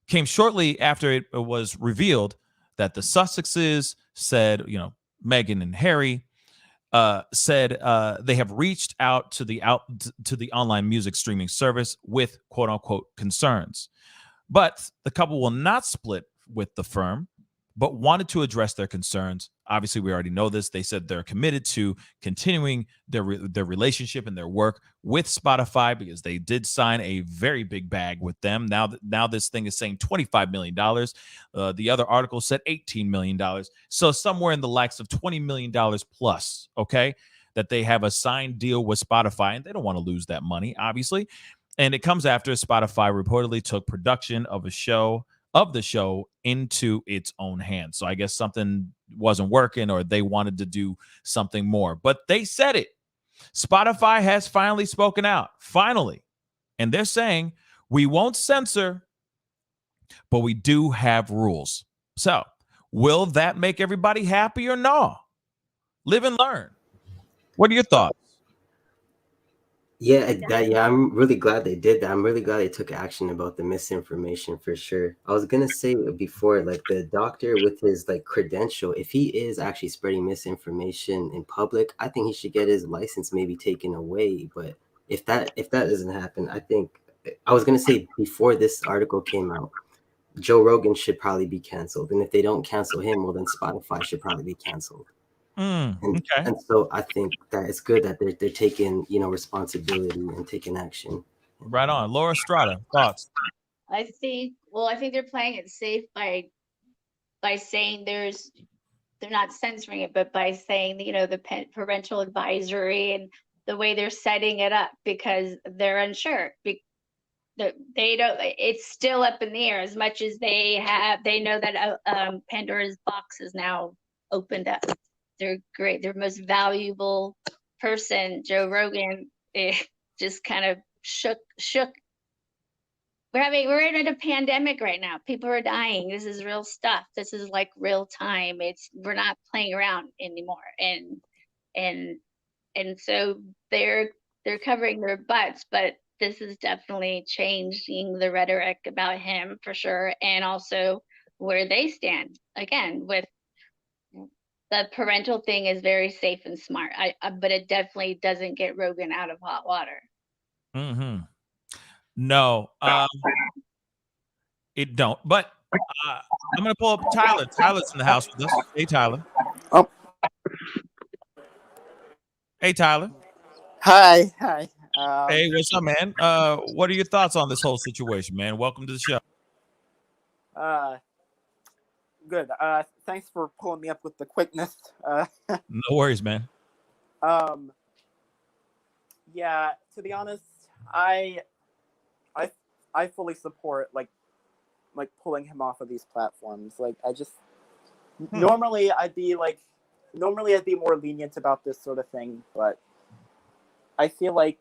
came shortly after it was revealed that the Sussexes said, Meghan and Harry said they have reached out to the online music streaming service with quote unquote concerns. But the couple will not split with the firm, but wanted to address their concerns. Obviously, we already know this. They said they're committed to continuing their relationship and their work with Spotify because they did sign a very big bag with them. Now this thing is saying $25 million. The other article said $18 million. So somewhere in the likes of $20 million plus, okay, that they have a signed deal with Spotify, and they don't want to lose that money, obviously. And it comes after Spotify reportedly took production of the show into its own hands. So I guess something wasn't working or they wanted to do something more. But they said it. Spotify has finally spoken out. Finally. And they're saying, we won't censor, but we do have rules. So will that make everybody happy or no? Live and learn. What are your thoughts? Yeah, I'm really glad they did that. I'm really glad they took action about the misinformation for sure. I was gonna say before, like the doctor with his like credential, if he is actually spreading misinformation in public, I think he should get his license maybe taken away. But if that doesn't happen, I was gonna say before this article came out, Joe Rogan should probably be canceled. And if they don't cancel him, well then Spotify should probably be canceled. Okay. And so I think that it's good that they're taking responsibility and taking action. Right on. Laura Strada, thoughts? I think they're playing it safe by saying they're not censoring it, but by saying the parental advisory and the way they're setting it up, because they're unsure. They don't. It's still up in the air as much as they know that Pandora's box is now opened up. They're great. Their most valuable person, Joe Rogan, just kind of shook. We're in a pandemic right now. People are dying. This is real stuff. This is like real time. We're not playing around anymore. And so they're covering their butts, but this is definitely changing the rhetoric about him for sure, and also where they stand again with. The parental thing is very safe and smart. But it definitely doesn't get Rogan out of hot water. Mm-hmm. No, it don't. But I'm gonna pull up Tyler. Tyler's in the house with us. Hey, Tyler. Oh. Hey, Tyler. Hi. Hey, what's up, man? What are your thoughts on this whole situation, man? Welcome to the show. Good. Thanks for pulling me up with the quickness. No worries, man. Yeah, to be honest, I fully support like pulling him off of these platforms. Like I just normally I'd be more lenient about this sort of thing, but I feel like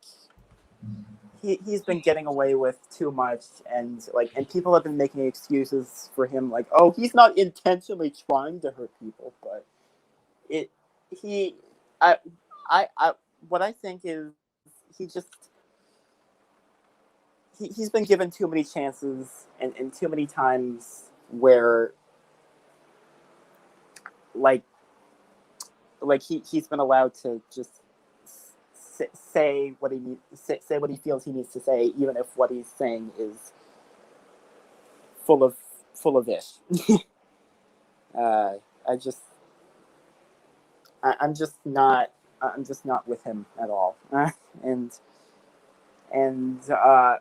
he's been getting away with too much, and people have been making excuses for him, like, oh, he's not intentionally trying to hurt people, but what I think is he's been given too many chances and too many times where he's been allowed to just say what he feels he needs to say, even if what he's saying is full of ish. I'm just not with him at all, and And I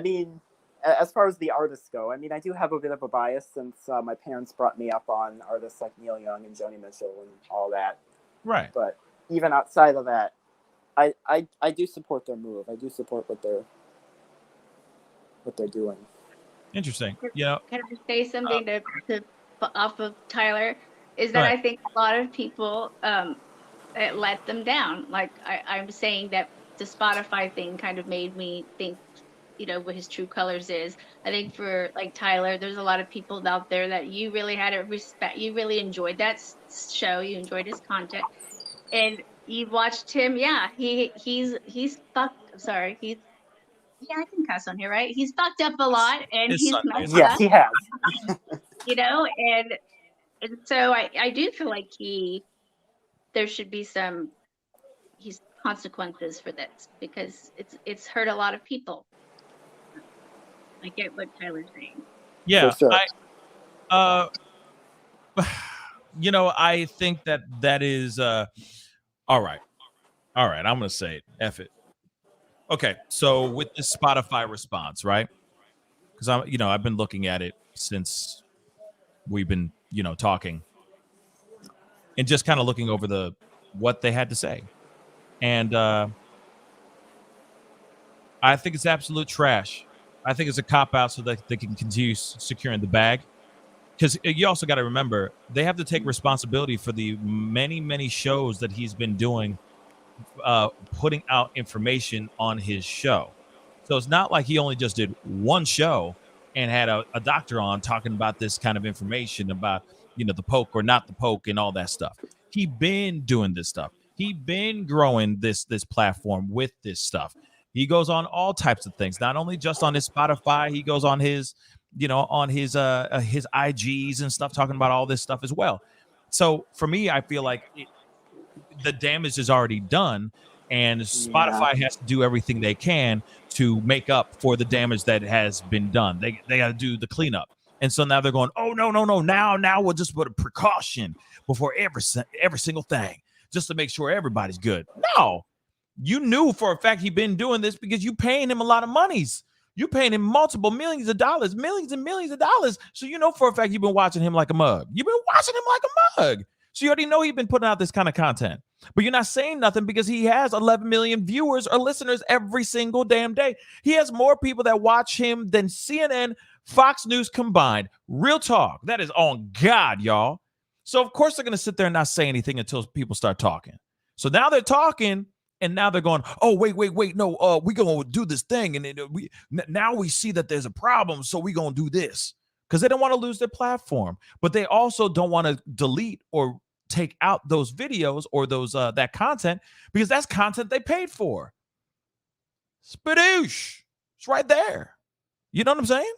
mean, as far as the artists go, I mean, I do have a bit of a bias since my parents brought me up on artists like Neil Young and Joni Mitchell and all that. Right. But even outside of that, I do support their move. I do support what they're doing. Interesting. You know, Can I say something to off of Tyler? Is that Right. I think a lot of people it let them down. Like I'm saying that the Spotify thing kind of made me think, you know, what his true colors is. I think for like Tyler, there's a lot of people out there that you really had a respect. You really enjoyed that show. You enjoyed his content, and you watched him. Yeah, he's fucked. Sorry, he's yeah, I can cuss on here, right? He's fucked up a lot, and It's he's Sunday. messed Yes, up, he has. you know, and so I do feel like there should be some consequences for this because it's hurt a lot of people. I get what Tyler's saying. Yeah. For sure. You know, I think that is all right. All right, I'm gonna say it. F it. Okay, so with the Spotify response, right? Because I've been looking at it since we've been, talking, and just kind of looking over what they had to say, and I think it's absolute trash. I think it's a cop out so that they can continue securing the bag. Because you also got to remember they have to take responsibility for the many, many shows that he's been doing, putting out information on his show. So it's not like he only just did one show and had a doctor on talking about this kind of information about, the poke or not the poke and all that stuff. He been doing this stuff. He been growing this platform with this stuff. He goes on all types of things, not only just on his Spotify. He goes on his, on his IGs and stuff, talking about all this stuff as well. So for me, I feel like the damage is already done, and Spotify has to do everything they can to make up for the damage that has been done. They got to do the cleanup. And so now they're going, oh, no. Now we'll just put a precaution before every single thing just to make sure everybody's good. No, you knew for a fact he'd been doing this because you paying him a lot of monies. You paying him multiple millions of dollars, millions and millions of dollars. So you know for a fact you've been watching him like a mug. You've been watching him like a mug. So you already know he's been putting out this kind of content. But you're not saying nothing because he has 11 million viewers or listeners every single damn day. He has more people that watch him than CNN, Fox News combined. Real talk. That is on God, y'all. So of course they're going to sit there and not say anything until people start talking. So now they're talking, and now they're going, oh, wait, no, we're going to do this thing. And now we see that there's a problem, so we're going to do this. Because they don't want to lose their platform. But they also don't want to delete or take out those videos or those that content, because that's content they paid for. Spadoosh. It's right there. You know what I'm saying?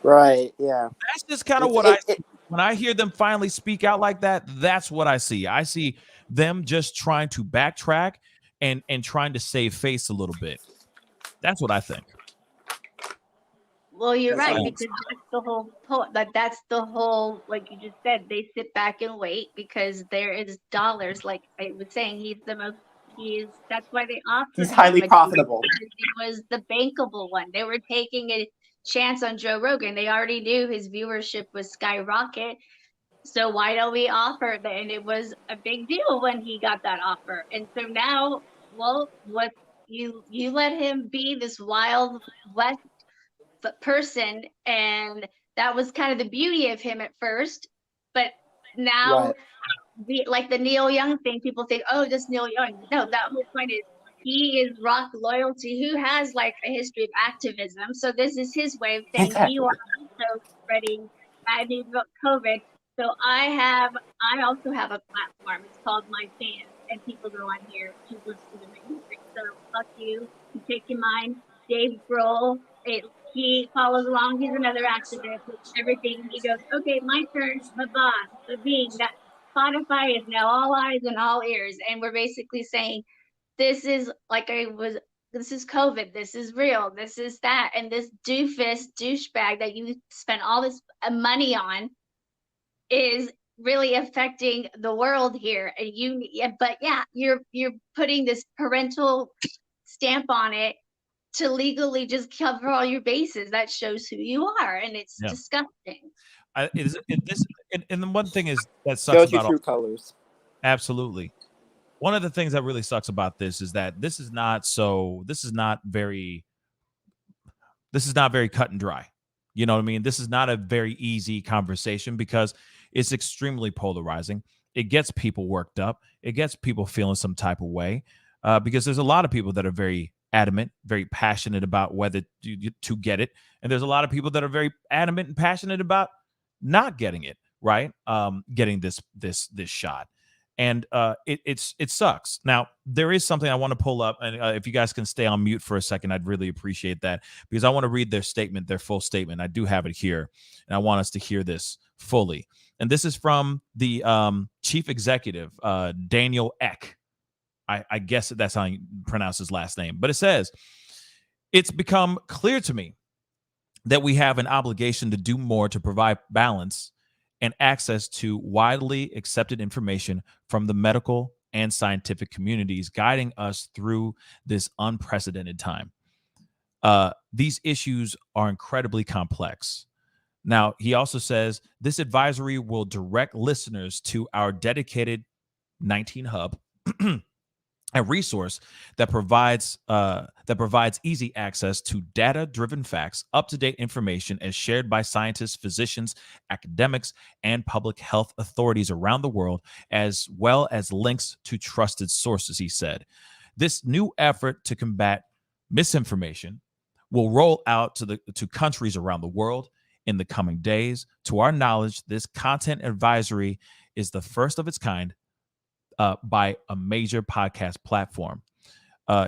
Right, yeah. That's just kind of what I see. When I hear them finally speak out like that, that's what I see. I see them just trying to backtrack and trying to save face a little bit. That's what I think. Well, you're right, because that's the whole point. That's the whole, like you just said, they sit back and wait because there is dollars. Like I was saying, that's why they offered. He's highly profitable. It was the bankable one. They were taking a chance on Joe Rogan. They already knew his viewership was skyrocket. So why don't we offer that? And it was a big deal when he got that offer. And so now, well, what you let him be this wild west person, and that was kind of the beauty of him at first, but now like the Neil Young thing, people think, oh, just Neil Young. No, that whole point is he is rock loyalty who has like a history of activism, so this is his way of saying he wants to spreading bad news about COVID. So I also have a platform. It's called My Fans, and people go on here to listen to my music. So fuck you take your mind. Dave Grohl, he follows along. He's another activist. Everything. He goes, okay, my turn. The boss, the being that Spotify is now all eyes and all ears, and we're basically saying, this is this is COVID. This is real. This is that, and this douchebag that you spent all this money on is really affecting the world here. And but yeah, you're putting this parental stamp on it to legally just cover all your bases. That shows who you are, and it's Yeah. disgusting. And the one thing is that sucks Shows you about all, true colors. absolutely. One of the things that really sucks about this is that this is not very cut and dry. You know what I mean? This is not a very easy conversation because it's extremely polarizing. It gets people worked up. It gets people feeling some type of way because there's a lot of people that are very adamant, very passionate about whether to get it, and there's a lot of people that are very adamant and passionate about not getting it, right? Getting this shot. And it sucks. Now, there is something I want to pull up, and if you guys can stay on mute for a second, I'd really appreciate that because I want to read their statement, their full statement. I do have it here, and I want us to hear this fully. And this is from the chief executive, Daniel Ek. I guess that's how you pronounce his last name. But it says, "It's become clear to me that we have an obligation to do more to provide balance and access to widely accepted information from the medical and scientific communities guiding us through this unprecedented time. These issues are incredibly complex." Now, he also says this advisory will direct listeners to our dedicated 19 Hub, a resource that provides easy access to data-driven facts, up-to-date information as shared by scientists, physicians, academics, and public health authorities around the world, as well as links to trusted sources, he said. This new effort to combat misinformation will roll out to countries around the world in the coming days. To our knowledge, this content advisory is the first of its kind by a major podcast platform.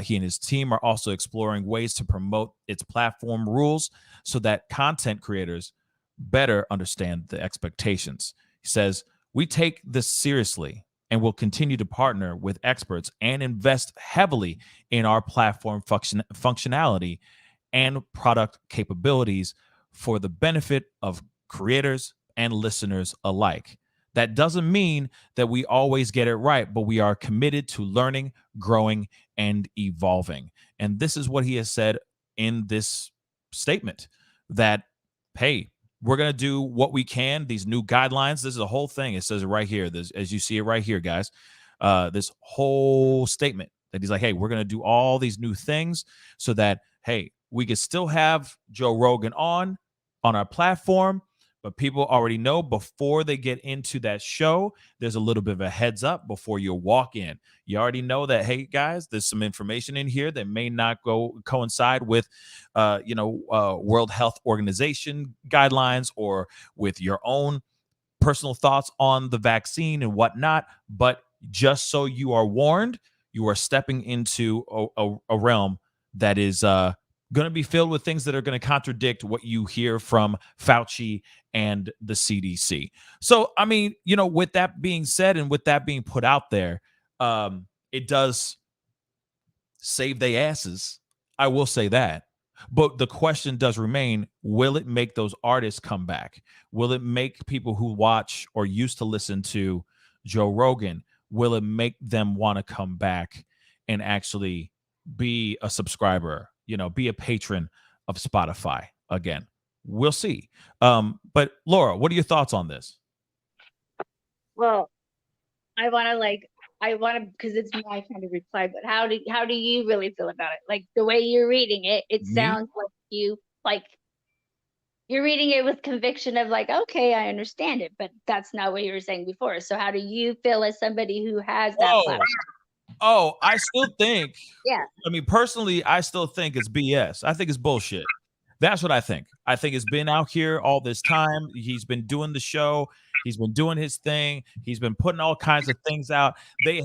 He and his team are also exploring ways to promote its platform rules so that content creators better understand the expectations. He says, "We take this seriously and will continue to partner with experts and invest heavily in our platform functionality and product capabilities for the benefit of creators and listeners alike. That doesn't mean that we always get it right, but we are committed to learning, growing, and evolving." And this is what he has said in this statement, that, hey, we're going to do what we can. These new guidelines, this is a whole thing. It says it right here, as you see it right here, guys, this whole statement that he's like, hey, we're going to do all these new things so that, hey, we could still have Joe Rogan on our platform, but people already know before they get into that show, there's a little bit of a heads up before you walk in. You already know that, hey, guys, there's some information in here that may not coincide with, World Health Organization guidelines or with your own personal thoughts on the vaccine and whatnot. But just so you are warned, you are stepping into a realm that is going to be filled with things that are going to contradict what you hear from Fauci and the CDC. So, I mean, with that being said and with that being put out there, it does save their asses. I will say that. But the question does remain, will it make those artists come back? Will it make people who watch or used to listen to Joe Rogan, will it make them want to come back and actually be a subscriber, be a patron of Spotify again? We'll see. But Laura, what are your thoughts on this? Well, I want to, because it's my kind of reply, but how do you really feel about it? Like the way you're reading it, it sounds like you're reading it with conviction of like, okay, I understand it, but that's not what you were saying before. So how do you feel as somebody who has that platform? Oh, I still think, yeah. I mean, personally, I still think it's BS. I think it's bullshit. That's what I think. I think it's been out here all this time. He's been doing the show. He's been doing his thing. He's been putting all kinds of things out. The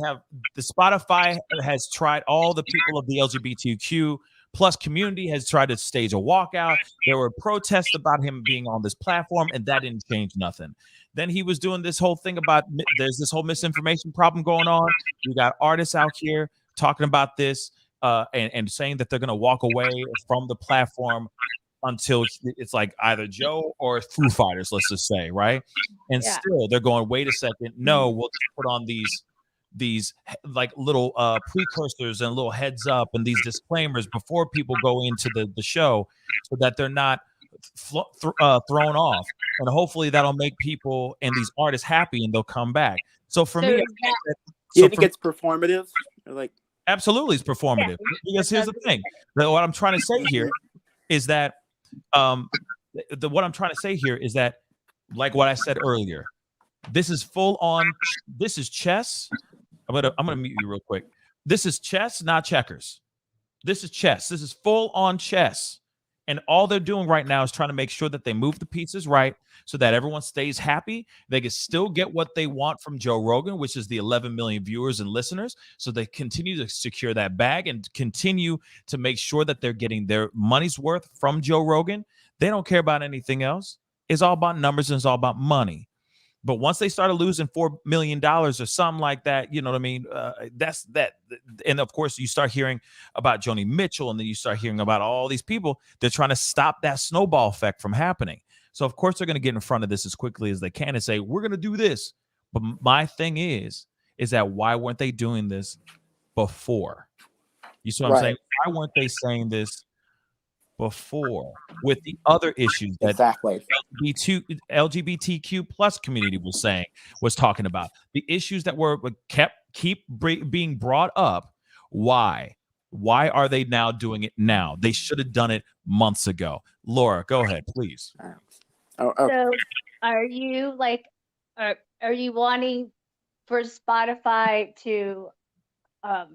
Spotify has tried, all the people of the LGBTQ plus community has tried to stage a walkout. There were protests about him being on this platform, and that didn't change nothing. Then he was doing this whole thing about there's this whole misinformation problem going on. We got artists out here talking about this and saying that they're going to walk away from the platform until it's like either Joe or Foo Fighters, let's just say, right? And Yeah. still they're going, wait a second, no, we'll just put on these like little precursors and little heads up and these disclaimers before people go into the show, so that they're not thrown off, and hopefully that'll make people and these artists happy and they'll come back. So for So me, is that- Do you think it's performative? Or like, absolutely, it's performative. Because here's the thing: what I'm trying to say here is that, what I'm trying to say here is that, like what I said earlier, this is full on. This is chess. I'm gonna mute you real quick. This is chess, not checkers. This is chess. This is full on chess. And all they're doing right now is trying to make sure that they move the pieces right so that everyone stays happy. They can still get what they want from Joe Rogan, which is the 11 million viewers and listeners. So they continue to secure that bag and continue to make sure that they're getting their money's worth from Joe Rogan. They don't care about anything else. It's all about numbers and it's all about money. But once they started losing $4 million or something like that, you know what I mean? That's that. And of course, you start hearing about Joni Mitchell, and then you start hearing about all these people. They're trying to stop that snowball effect from happening. So of course, they're going to get in front of this as quickly as they can and say, we're going to do this. But my thing is that why weren't they doing this before? You see what I'm saying? Why weren't they saying this before with the other issues that exactly LGBTQ plus community was talking about, the issues that were keep being brought up? Why are they now doing it now? They should have done it months ago. Laura, go ahead, please. So are you like, are you wanting for Spotify to how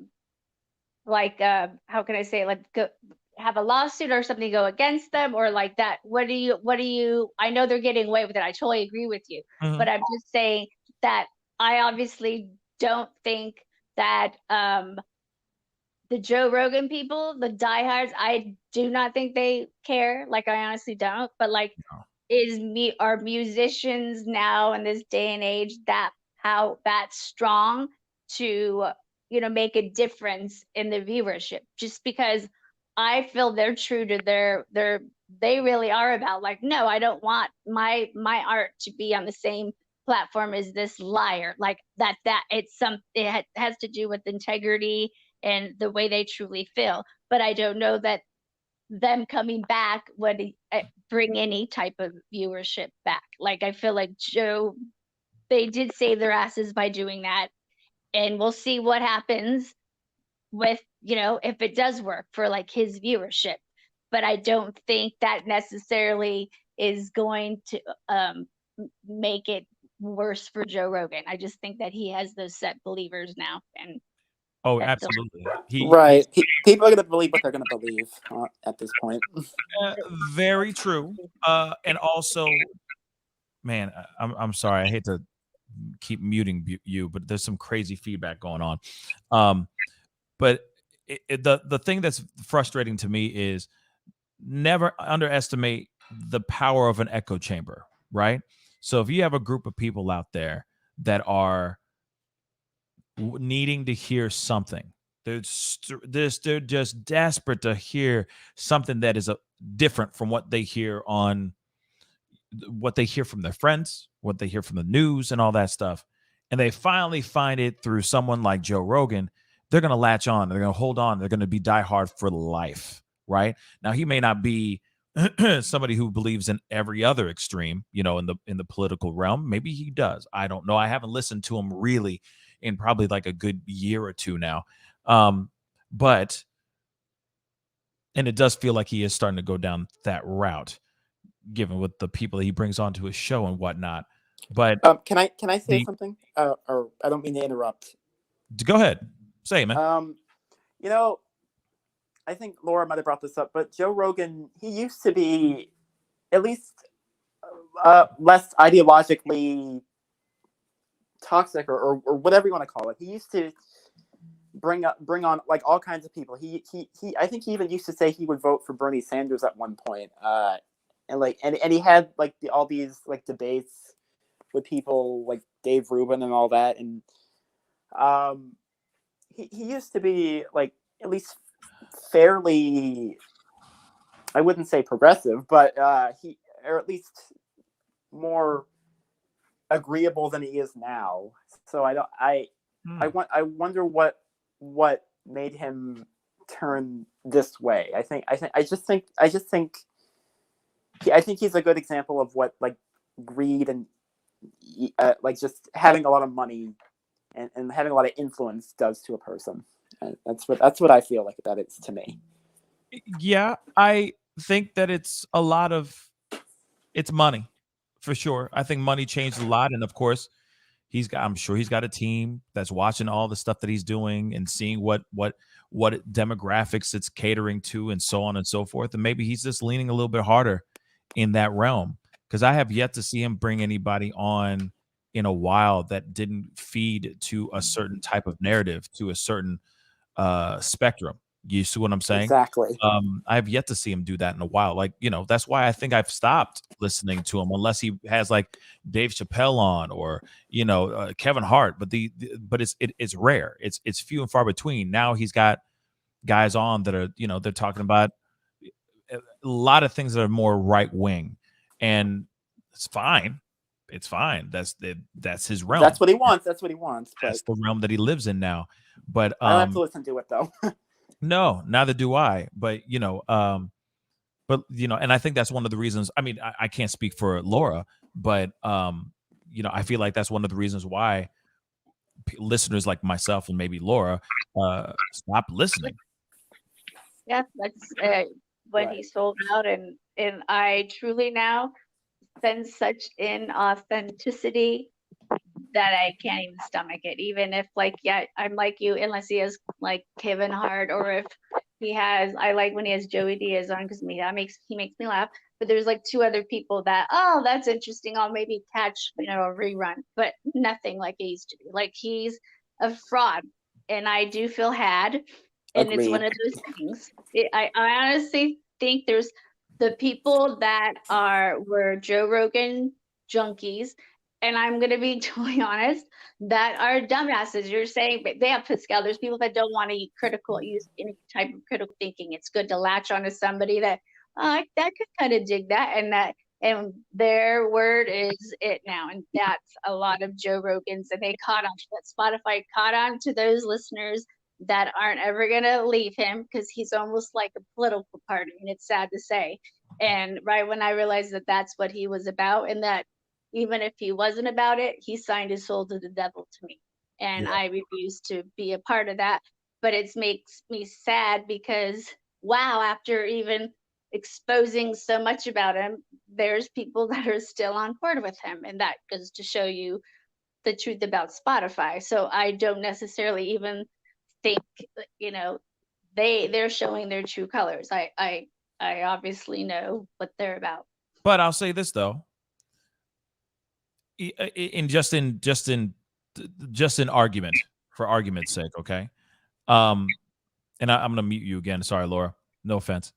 can I say, like, have a lawsuit or something go against them, or like that? What do you I know they're getting away with it. I totally agree with you. But I'm just saying that I obviously don't think that the Joe Rogan people, the diehards, I do not think they care. Like, I honestly don't. But like, are musicians now in this day and age that strong to make a difference in the viewership? Just because I feel they're true to they really are about, like, no, I don't want my art to be on the same platform as this liar. Like that it has to do with integrity and the way they truly feel. But I don't know that them coming back would bring any type of viewership back. Like, I feel like they did save their asses by doing that, and we'll see what happens with, if it does work for like his viewership. But I don't think that necessarily is going to make it worse for Joe Rogan. I just think that he has those set believers now, and absolutely. People are going to believe what they're going to believe at this point. Very true. And also, man, I'm sorry. I hate to keep muting you, but there's some crazy feedback going on. But the thing that's frustrating to me is never underestimate the power of an echo chamber, right? So if you have a group of people out there that are needing to hear something, they're just desperate to hear something that is different from what they hear from their friends, what they hear from the news and all that stuff. And they finally find it through someone like Joe Rogan. They're going to latch on. They're going to hold on. They're going to be diehard for life, right? Now, he may not be somebody who believes in every other extreme, in the political realm. Maybe he does. I don't know. I haven't listened to him really in probably like a good year or two now. But it does feel like he is starting to go down that route, given with the people that he brings onto his show and whatnot. But can I say something? Or I don't mean to interrupt. Go ahead, say it, man. I think Laura might have brought this up, but Joe Rogan, he used to be at least less ideologically toxic or whatever you want to call it. He used to bring on like all kinds of people. He I think he even used to say he would vote for Bernie Sanders at one point. And he had like all these like debates with people like Dave Rubin and all that. And he used to be like at least fairly I wouldn't say progressive, but or at least more agreeable than he is now. So I wonder what made him turn this way. I think he's a good example of what like greed and like just having a lot of money and having a lot of influence does to a person. And that's what I feel like that is to me. Yeah, I think that it's money for sure. I think money changed a lot, and of course, I'm sure he's got a team that's watching all the stuff that he's doing and seeing what demographics it's catering to and so on and so forth. And maybe he's just leaning a little bit harder in that realm, because I have yet to see him bring anybody on in a while that didn't feed to a certain type of narrative, to a certain spectrum. You see what I'm saying? Exactly. I have yet to see him do that in a while. Like, that's why I think I've stopped listening to him, unless he has like Dave Chappelle on or Kevin Hart. But but it's rare. It's few and far between. Now he's got guys on that are they're talking about a lot of things that are more right wing, and it's fine. It's fine. That's his realm. That's what he wants. That's That's the realm that he lives in now. But I don't have to listen to it though. No, neither do I. But and I think that's one of the reasons. I mean, I can't speak for Laura, but I feel like that's one of the reasons why listeners like myself and maybe Laura stop listening. Yeah, that's when he sold out, and I truly now sense such inauthenticity that I can't even stomach it. Even if I'm like you, unless he has like Kevin Hart, or if he has, I like when he has Joey Diaz on, because he makes me laugh. But there's like two other people that, oh, that's interesting, I'll maybe catch a rerun, but nothing like it used to be. Like, he's a fraud, and I do feel had. And Agreed. It's one of those things. I honestly think there's the people that were Joe Rogan junkies, and I'm going to be totally honest, that are dumbasses. You're saying, but they have Pascal. There's people that don't want to use any type of critical thinking. It's good to latch onto somebody that that could kind of dig that, and their word is it now. And that's a lot of Joe Rogans, and they caught on to that. Spotify caught on to those listeners that aren't ever going to leave him, because he's almost like a political party, and it's sad to say. And right when I realized that that's what he was about, and that even if he wasn't about it, he signed his soul to the devil to me. And I refuse to be a part of that. But it makes me sad because, wow, after even exposing so much about him, there's people that are still on board with him. And that goes to show you the truth about Spotify. So I don't necessarily even think, they're showing their true colors. I obviously know what they're about. But I'll say this though, just in argument, for argument's sake, okay. And I'm gonna mute you again. Sorry, Laura. No offense.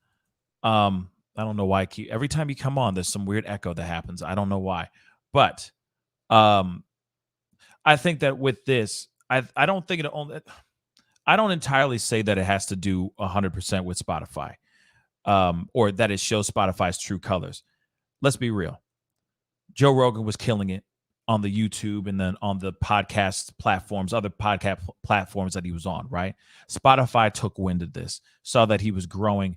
I don't know why every time you come on, there's some weird echo that happens. I don't know why, but I think that with this, I don't think I don't entirely say that it has to do 100% with Spotify, or that it shows Spotify's true colors. Let's be real. Joe Rogan was killing it on the YouTube and then on the podcast platforms, other podcast platforms that he was on, right? Spotify took wind of this, saw that he was growing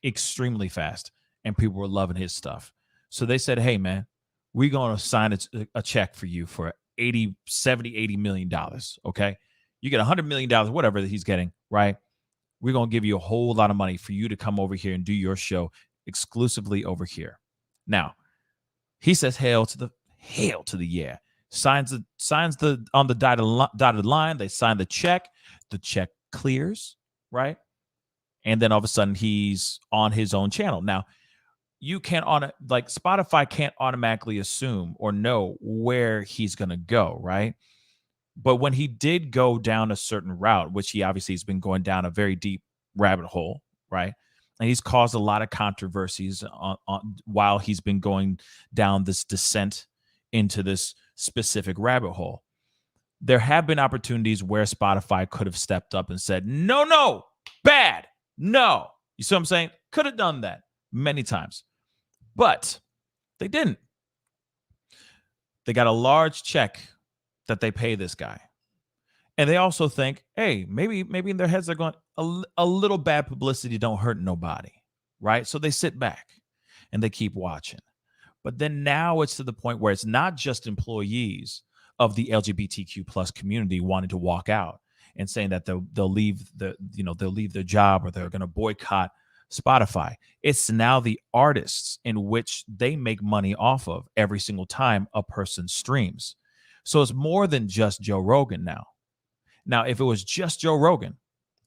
extremely fast and people were loving his stuff. So they said, hey, man, we're going to sign a check for you for $70, $80 million, okay? You get $100 million, whatever that he's getting, right? We're going to give you a whole lot of money for you to come over here and do your show exclusively over here. Now, he says, hail to the yeah. Signs the on the dotted line. They sign the check. The check clears, right? And then all of a sudden he's on his own channel. Now, you can't Spotify can't automatically assume or know where he's gonna go, right? But when he did go down a certain route, which he obviously has been going down a very deep rabbit hole, right? And he's caused a lot of controversies while he's been going down this descent into this specific rabbit hole. There have been opportunities where Spotify could have stepped up and said, no, bad, no. You see what I'm saying? Could have done that. many times. But they didn't. They got a large check that they pay this guy. And they also think, hey, maybe in their heads they're going, a little bad publicity don't hurt nobody, right? So they sit back and they keep watching. But then now it's to the point where it's not just employees of the LGBTQ plus community wanting to walk out and saying that they'll leave their job or they're going to boycott Spotify. It's now the artists in which they make money off of every single time a person streams. So it's more than just Joe Rogan now. Now, if it was just Joe Rogan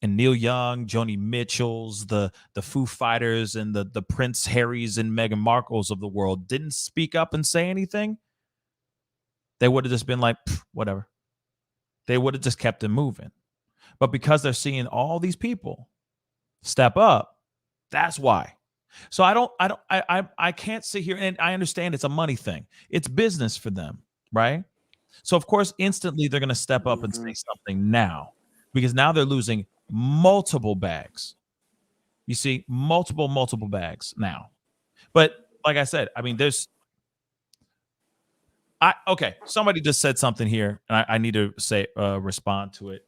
and Neil Young, Joni Mitchells, the Foo Fighters, and the Prince Harrys and Meghan Markles of the world didn't speak up and say anything, they would have just been like, whatever. They would have just kept it moving. But because they're seeing all these people step up, that's why. So I can't sit here, and I understand it's a money thing. It's business for them, right? So of course, instantly they're going to step up and say something now, because now they're losing multiple bags. You see, multiple bags now. But like I said, I mean, somebody just said something here, and I need to say respond to it.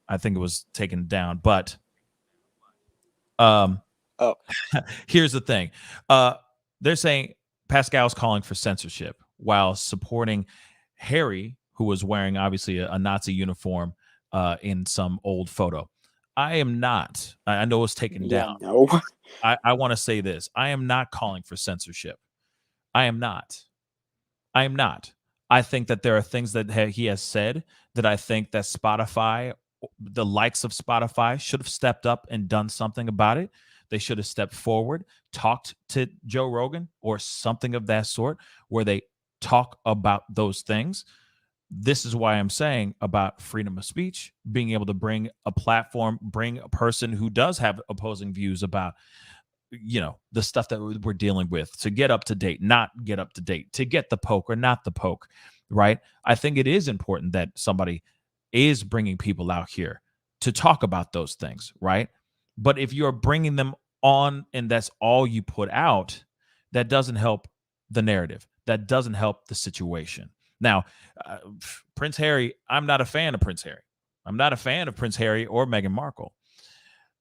I think it was taken down, but here's the thing. They're saying Pascal's calling for censorship while supporting Harry, who was wearing obviously a Nazi uniform in some old photo. I am not. I know it's taken down. No. I want to say this. I am not calling for censorship. I am not. I think that there are things that he has said that I think that Spotify, the likes of Spotify, should have stepped up and done something about it. They should have stepped forward, talked to Joe Rogan or something of that sort, where they talk about those things. This is why I'm saying about freedom of speech, being able to bring a platform, bring a person who does have opposing views about, the stuff that we're dealing with, to get up to date, not get up to date, to get the poke or not the poke, right? I think it is important that somebody is bringing people out here to talk about those things, right? But if you're bringing them on and that's all you put out, that doesn't help the narrative. That doesn't help the situation. Now, Prince Harry, I'm not a fan of Prince Harry. I'm not a fan of Prince Harry or Meghan Markle.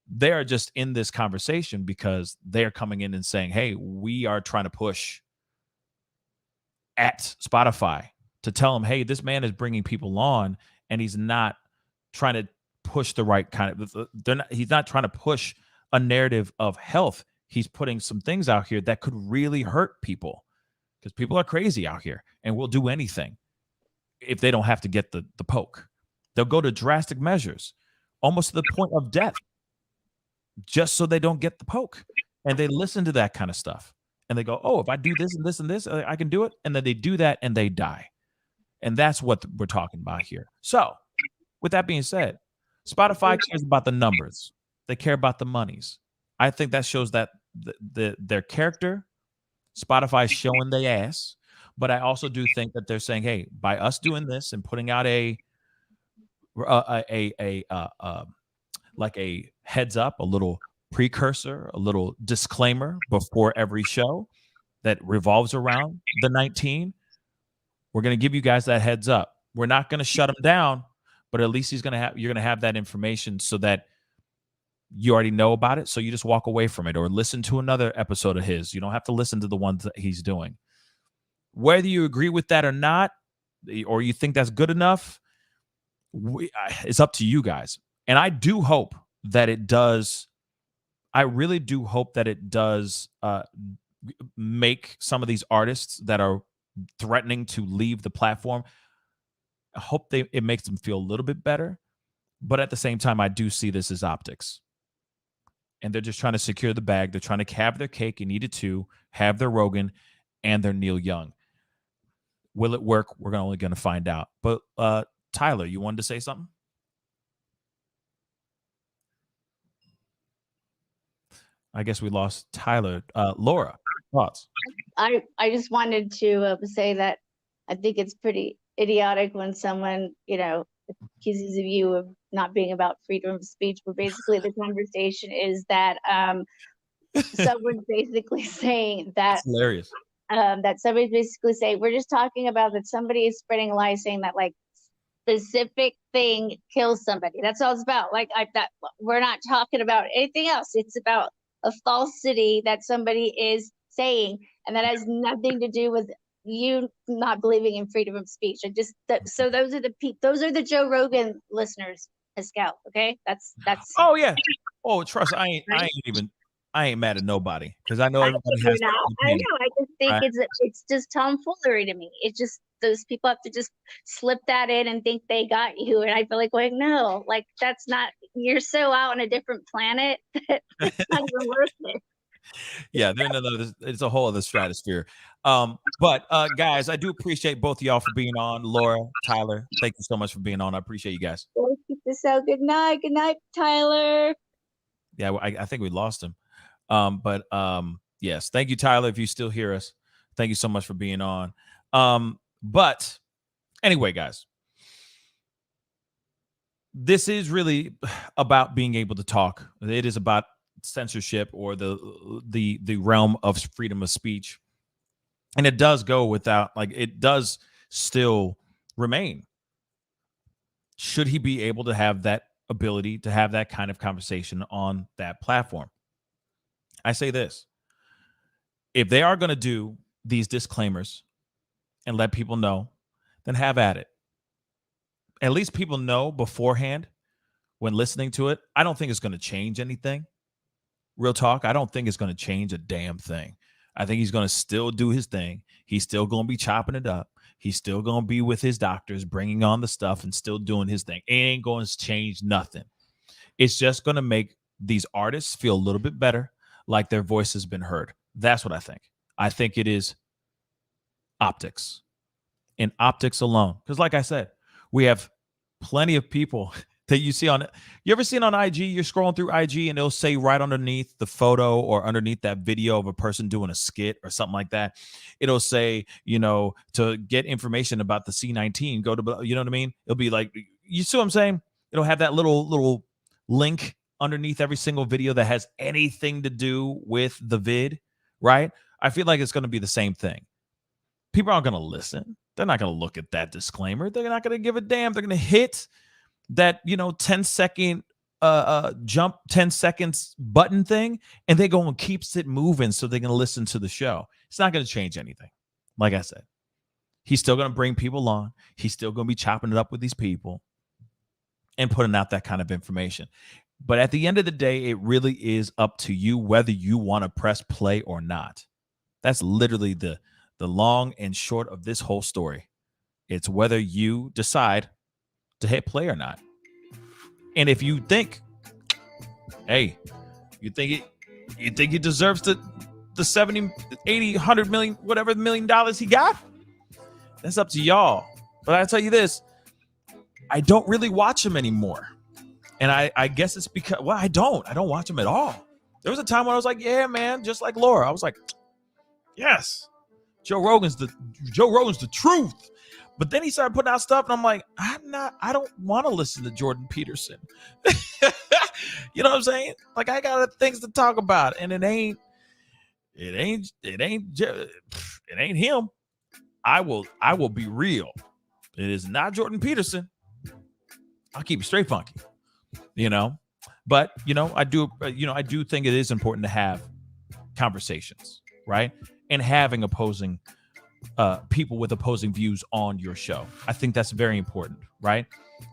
They are just in this conversation because they're coming in and saying, hey, we are trying to push at Spotify to tell them, hey, this man is bringing people on and he's not trying to push the right kind of, he's not trying to push a narrative of health. He's putting some things out here that could really hurt people, because people are crazy out here and will do anything if they don't have to get the poke. They'll go to drastic measures, almost to the point of death, just so they don't get the poke. And they listen to that kind of stuff. And they go, oh, if I do this and this and this, I can do it. And then they do that and they die. And that's what we're talking about here. So with that being said, Spotify cares about the numbers. They care about the monies. I think that shows that their character, Spotify's showing their ass. But I also do think that they're saying, hey, by us doing this and putting out like a heads up, a little precursor, a little disclaimer before every show that revolves around the 19, we're going to give you guys that heads up. We're not going to shut him down, but at least you're going to have that information so that you already know about it. So you just walk away from it or listen to another episode of his. You don't have to listen to the ones that he's doing. Whether you agree with that or not, or you think that's good enough, it's up to you guys. And I do hope that it does. I really do hope that it does make some of these artists that are threatening to leave the platform, I hope it makes them feel a little bit better. But at the same time, I do see this as optics. And they're just trying to secure the bag. They're trying to have their cake and eat it too, have their Rogan and their Neil Young. Will it work? We're only going to find out. But Tyler, you wanted to say something? I guess we lost Tyler. Laura, thoughts? I just wanted to say that I think it's pretty idiotic when someone, accuses you of not being about freedom of speech, but basically the conversation is that someone's basically saying that That's hilarious. that somebody's basically saying we're just talking about that somebody is spreading lies saying that like specific thing kills somebody. That's all it's about. Like that we're not talking about anything else. It's about a falsity that somebody is saying, and that has nothing to do with you not believing in freedom of speech. And just so those are the Joe Rogan listeners, Pascal. Okay, that's. Oh yeah. Oh, trust. I ain't mad at nobody because I know everybody has their own I opinion, know. I just think right? it's just tomfoolery to me. It's just those people have to just slip that in and think they got you, and I feel like going, no, like that's not. You're so out on a different planet that it's not even worth it. Yeah, they're in another. It's a whole other stratosphere. But guys, I do appreciate both of y'all for being on. Laura, Tyler, thank you so much for being on. I appreciate you guys. Keep this out. Good night, Tyler. Yeah, I think we lost him. But yes, thank you, Tyler. If you still hear us, thank you so much for being on. But anyway, guys, this is really about being able to talk. It is about censorship or the realm of freedom of speech, and it does go without, like, it does still remain. Should he be able to have that ability to have that kind of conversation on that platform? I say this: if they are going to do these disclaimers and let people know, then have at it. At least people know beforehand when listening to it. I don't think it's going to change anything. Real talk, I don't think it's going to change a damn thing. I think he's going to still do his thing. He's still going to be chopping it up. He's still going to be with his doctors, bringing on the stuff and still doing his thing. It ain't going to change nothing. It's just going to make these artists feel a little bit better, like their voice has been heard. That's what I think. I think it is optics, and optics alone. Because like I said, we have plenty of people that you see on it. You ever seen on IG, you're scrolling through IG and it'll say right underneath the photo or underneath that video of a person doing a skit or something like that, it'll say, you know, to get information about the C19, go to, you know what I mean? It'll be like, you see what I'm saying? It'll have that little link underneath every single video that has anything to do with the vid, right? I feel like it's going to be the same thing. People aren't going to listen. They're not going to look at that disclaimer. They're not going to give a damn. They're going to hit that, 10-second jump 10 seconds button thing, and they go and keeps it moving so they can listen to the show. It's not going to change anything. Like I said, he's still going to bring people on. He's still going to be chopping it up with these people and putting out that kind of information. But at the end of the day, it really is up to you whether you want to press play or not. That's literally the long and short of this whole story. It's whether you decide to hit play or not. And if you think, hey, you think he deserves the 70, 80, 100 million, whatever $1 million he got, that's up to y'all. But I tell you this, I don't really watch him anymore. And I guess it's because, well, I don't watch him at all. There was a time when I was like, yeah, man, just like Laura. I was like, yes, Joe Rogan's the truth. But then he started putting out stuff, and I'm like, I don't want to listen to Jordan Peterson. You know what I'm saying? Like, I got things to talk about, and it ain't him. I will be real. It is not Jordan Peterson. I'll keep it straight funky, But I do think it is important to have conversations, right? And having opposing people with opposing views on your show. I think that's very important, right?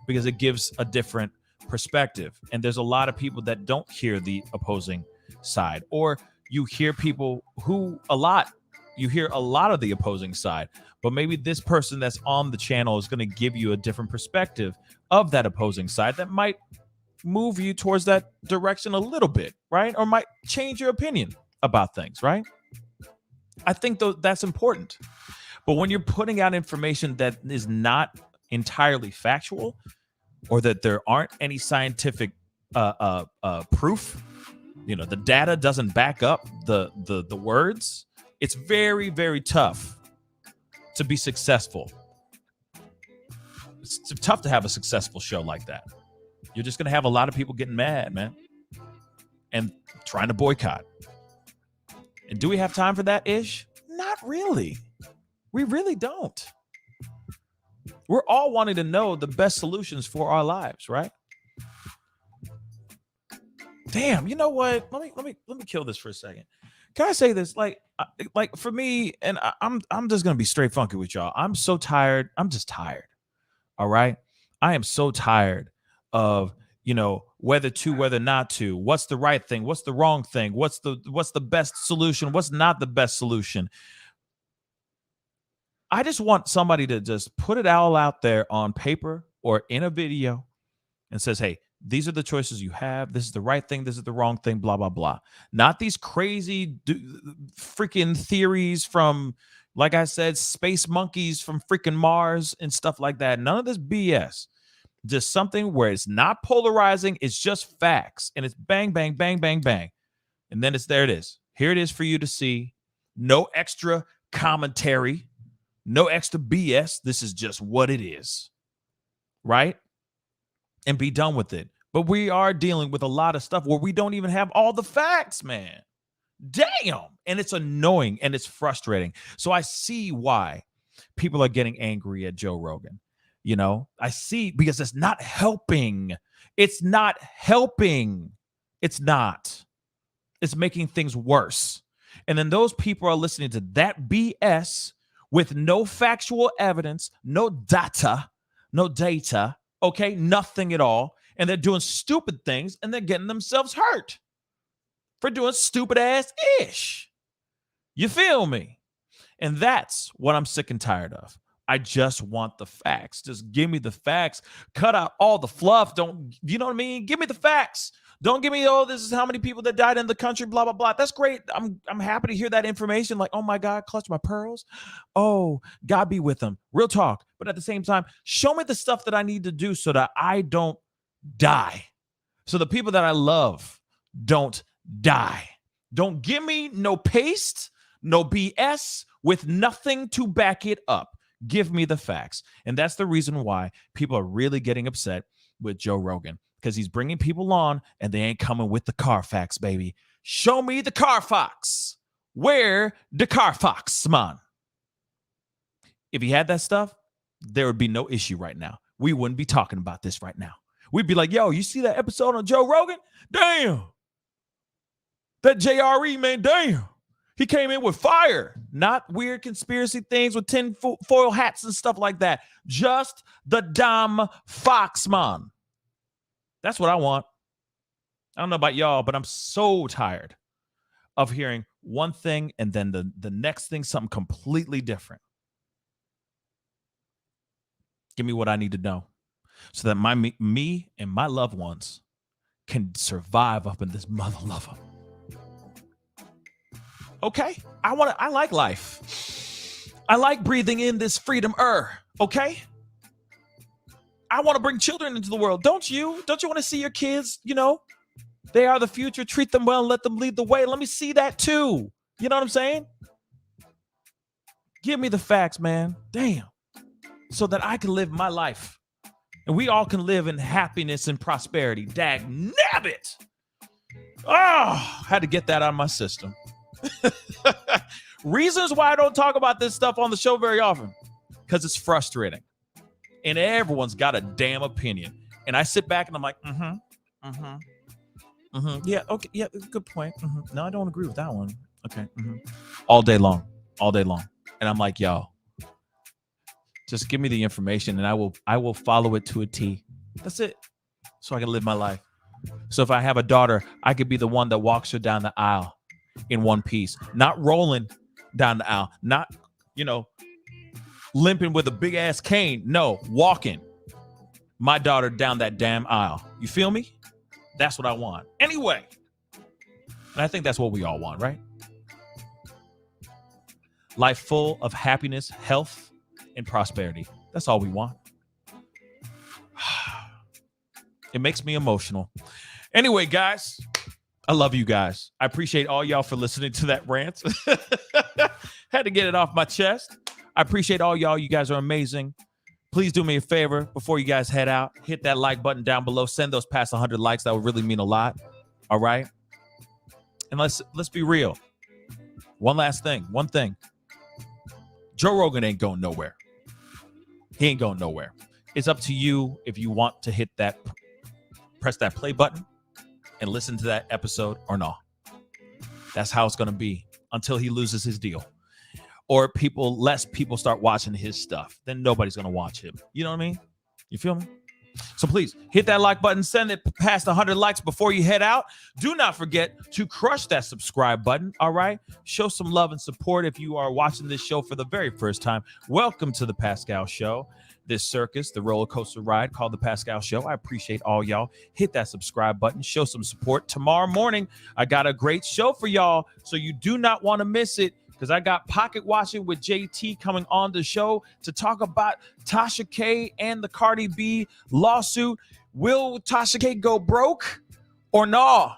Because it gives a different perspective. And there's a lot of people that don't hear the opposing side, or you hear people you hear a lot of the opposing side, but maybe this person that's on the channel is going to give you a different perspective of that opposing side that might move you towards that direction a little bit, right? Or might change your opinion about things, right? I think that's important. But when you're putting out information that is not entirely factual, or that there aren't any scientific proof, the data doesn't back up the words, it's very, very tough to be successful. It's tough to have a successful show like that. You're just going to have a lot of people getting mad, man, and trying to boycott. And do we have time for that ish? Not really. We really don't. We're all wanting to know the best solutions for our lives, right? Damn, you know what? Let me kill this for a second. Can I say this? Like for me, and I'm just gonna be straight funky with y'all. I'm so tired. I'm just tired. All right. I am so tired of, whether to, whether not to, what's the right thing, what's the wrong thing, what's the best solution, what's not the best solution. I just want somebody to just put it all out there on paper or in a video and says, hey, these are the choices you have. This is the right thing. This is the wrong thing, blah, blah, blah. Not these crazy freaking theories from, like I said, space monkeys from freaking Mars and stuff like that. None of this BS. Just something where it's not polarizing. It's just facts. And it's bang, bang, bang, bang, bang. And then there it is. Here it is for you to see. No extra commentary. No extra BS. This is just what it is. Right? And be done with it. But we are dealing with a lot of stuff where we don't even have all the facts, man. Damn. And it's annoying and it's frustrating. So I see why people are getting angry at Joe Rogan. I see, because it's not helping. It's not helping. It's not. It's making things worse. And then those people are listening to that BS with no factual evidence, no data, okay, nothing at all. And they're doing stupid things and they're getting themselves hurt for doing stupid ass ish. You feel me? And that's what I'm sick and tired of. I just want the facts. Just give me the facts. Cut out all the fluff. Don't, you know what I mean? Give me the facts. Don't give me, this is how many people that died in the country, blah, blah, blah. That's great. I'm happy to hear that information. Like, oh my God, clutch my pearls. Oh, God be with them. Real talk. But at the same time, show me the stuff that I need to do so that I don't die. So the people that I love don't die. Don't give me no paste, no BS with nothing to back it up. Give me the facts. And that's the reason why people are really getting upset with Joe Rogan, because he's bringing people on and they ain't coming with the Carfax, baby. Show me the Carfax. Where the Carfax, man? If he had that stuff, there would be no issue right now. We wouldn't be talking about this right now. We'd be like, yo, you see that episode on Joe Rogan? Damn. That JRE, man, damn. He came in with fire, not weird conspiracy things with tin foil hats and stuff like that. Just the damn fox, man. That's what I want. I don't know about y'all, but I'm so tired of hearing one thing and then the next thing, something completely different. Give me what I need to know so that me and my loved ones can survive up in this mother lover. Okay, I like life. I like breathing in this freedom okay? I want to bring children into the world. Don't you? Don't you want to see your kids, they are the future. Treat them well and let them lead the way. Let me see that too. You know what I'm saying? Give me the facts, man. Damn. So that I can live my life. And we all can live in happiness and prosperity. Dag nabbit. Oh, had to get that out of my system. Reasons why I don't talk about this stuff on the show very often, because it's frustrating and everyone's got a damn opinion, and I sit back and I'm like, yeah, okay, yeah, good point. No, I don't agree with that one. Okay. All day long, and I'm like, yo, just give me the information and I will follow it to a T. That's it, so I can live my life. So if I have a daughter, I could be the one that walks her down the aisle in one piece, not rolling down the aisle, not, limping with a big ass cane. No, walking my daughter down that damn aisle. You feel me? That's what I want. Anyway, and I think that's what we all want, right? Life full of happiness, health, and prosperity. That's all we want. It makes me emotional. Anyway, guys, I love you guys. I appreciate all y'all for listening to that rant. Had to get it off my chest. I appreciate all y'all. You guys are amazing. Please do me a favor before you guys head out. Hit that like button down below. Send those past 100 likes. That would really mean a lot. All right? And let's be real. One thing. Joe Rogan ain't going nowhere. He ain't going nowhere. It's up to you if you want to press that play button and listen to that episode or not. That's how it's going to be until he loses his deal. Or less people start watching his stuff. Then nobody's going to watch him. You know what I mean? You feel me? So please hit that like button, send it past 100 likes before you head out. Do not forget to crush that subscribe button. All right. Show some love and support if you are watching this show for the very first time. Welcome to the Pascal Show. This circus, the roller coaster ride called the Pascal Show. I appreciate all y'all. Hit that subscribe button. Show some support. Tomorrow morning, I got a great show for y'all, so you do not want to miss it. Because I got Pocket Watching with JT coming on the show to talk about Tasha K and the Cardi B lawsuit. Will Tasha K go broke or no?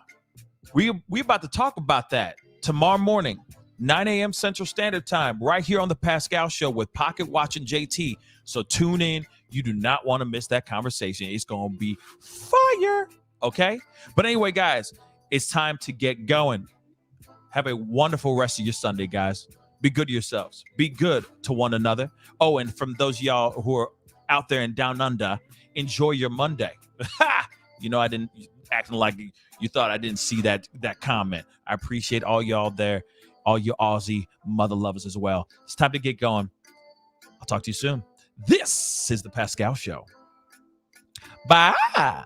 We about to talk about that tomorrow morning, 9 a.m. Central Standard Time, right here on the Pascal Show with Pocket Watching JT. So tune in. You do not want to miss that conversation. It's going to be fire. Okay? But anyway, guys, it's time to get going. Have a wonderful rest of your Sunday, guys. Be good to yourselves. Be good to one another. Oh, and from those of y'all who are out there and down under, enjoy your Monday. You know, I didn't acting like you thought I didn't see that comment. I appreciate all y'all there, all your Aussie mother lovers as well. It's time to get going. I'll talk to you soon. This is the Pascal Show. Bye.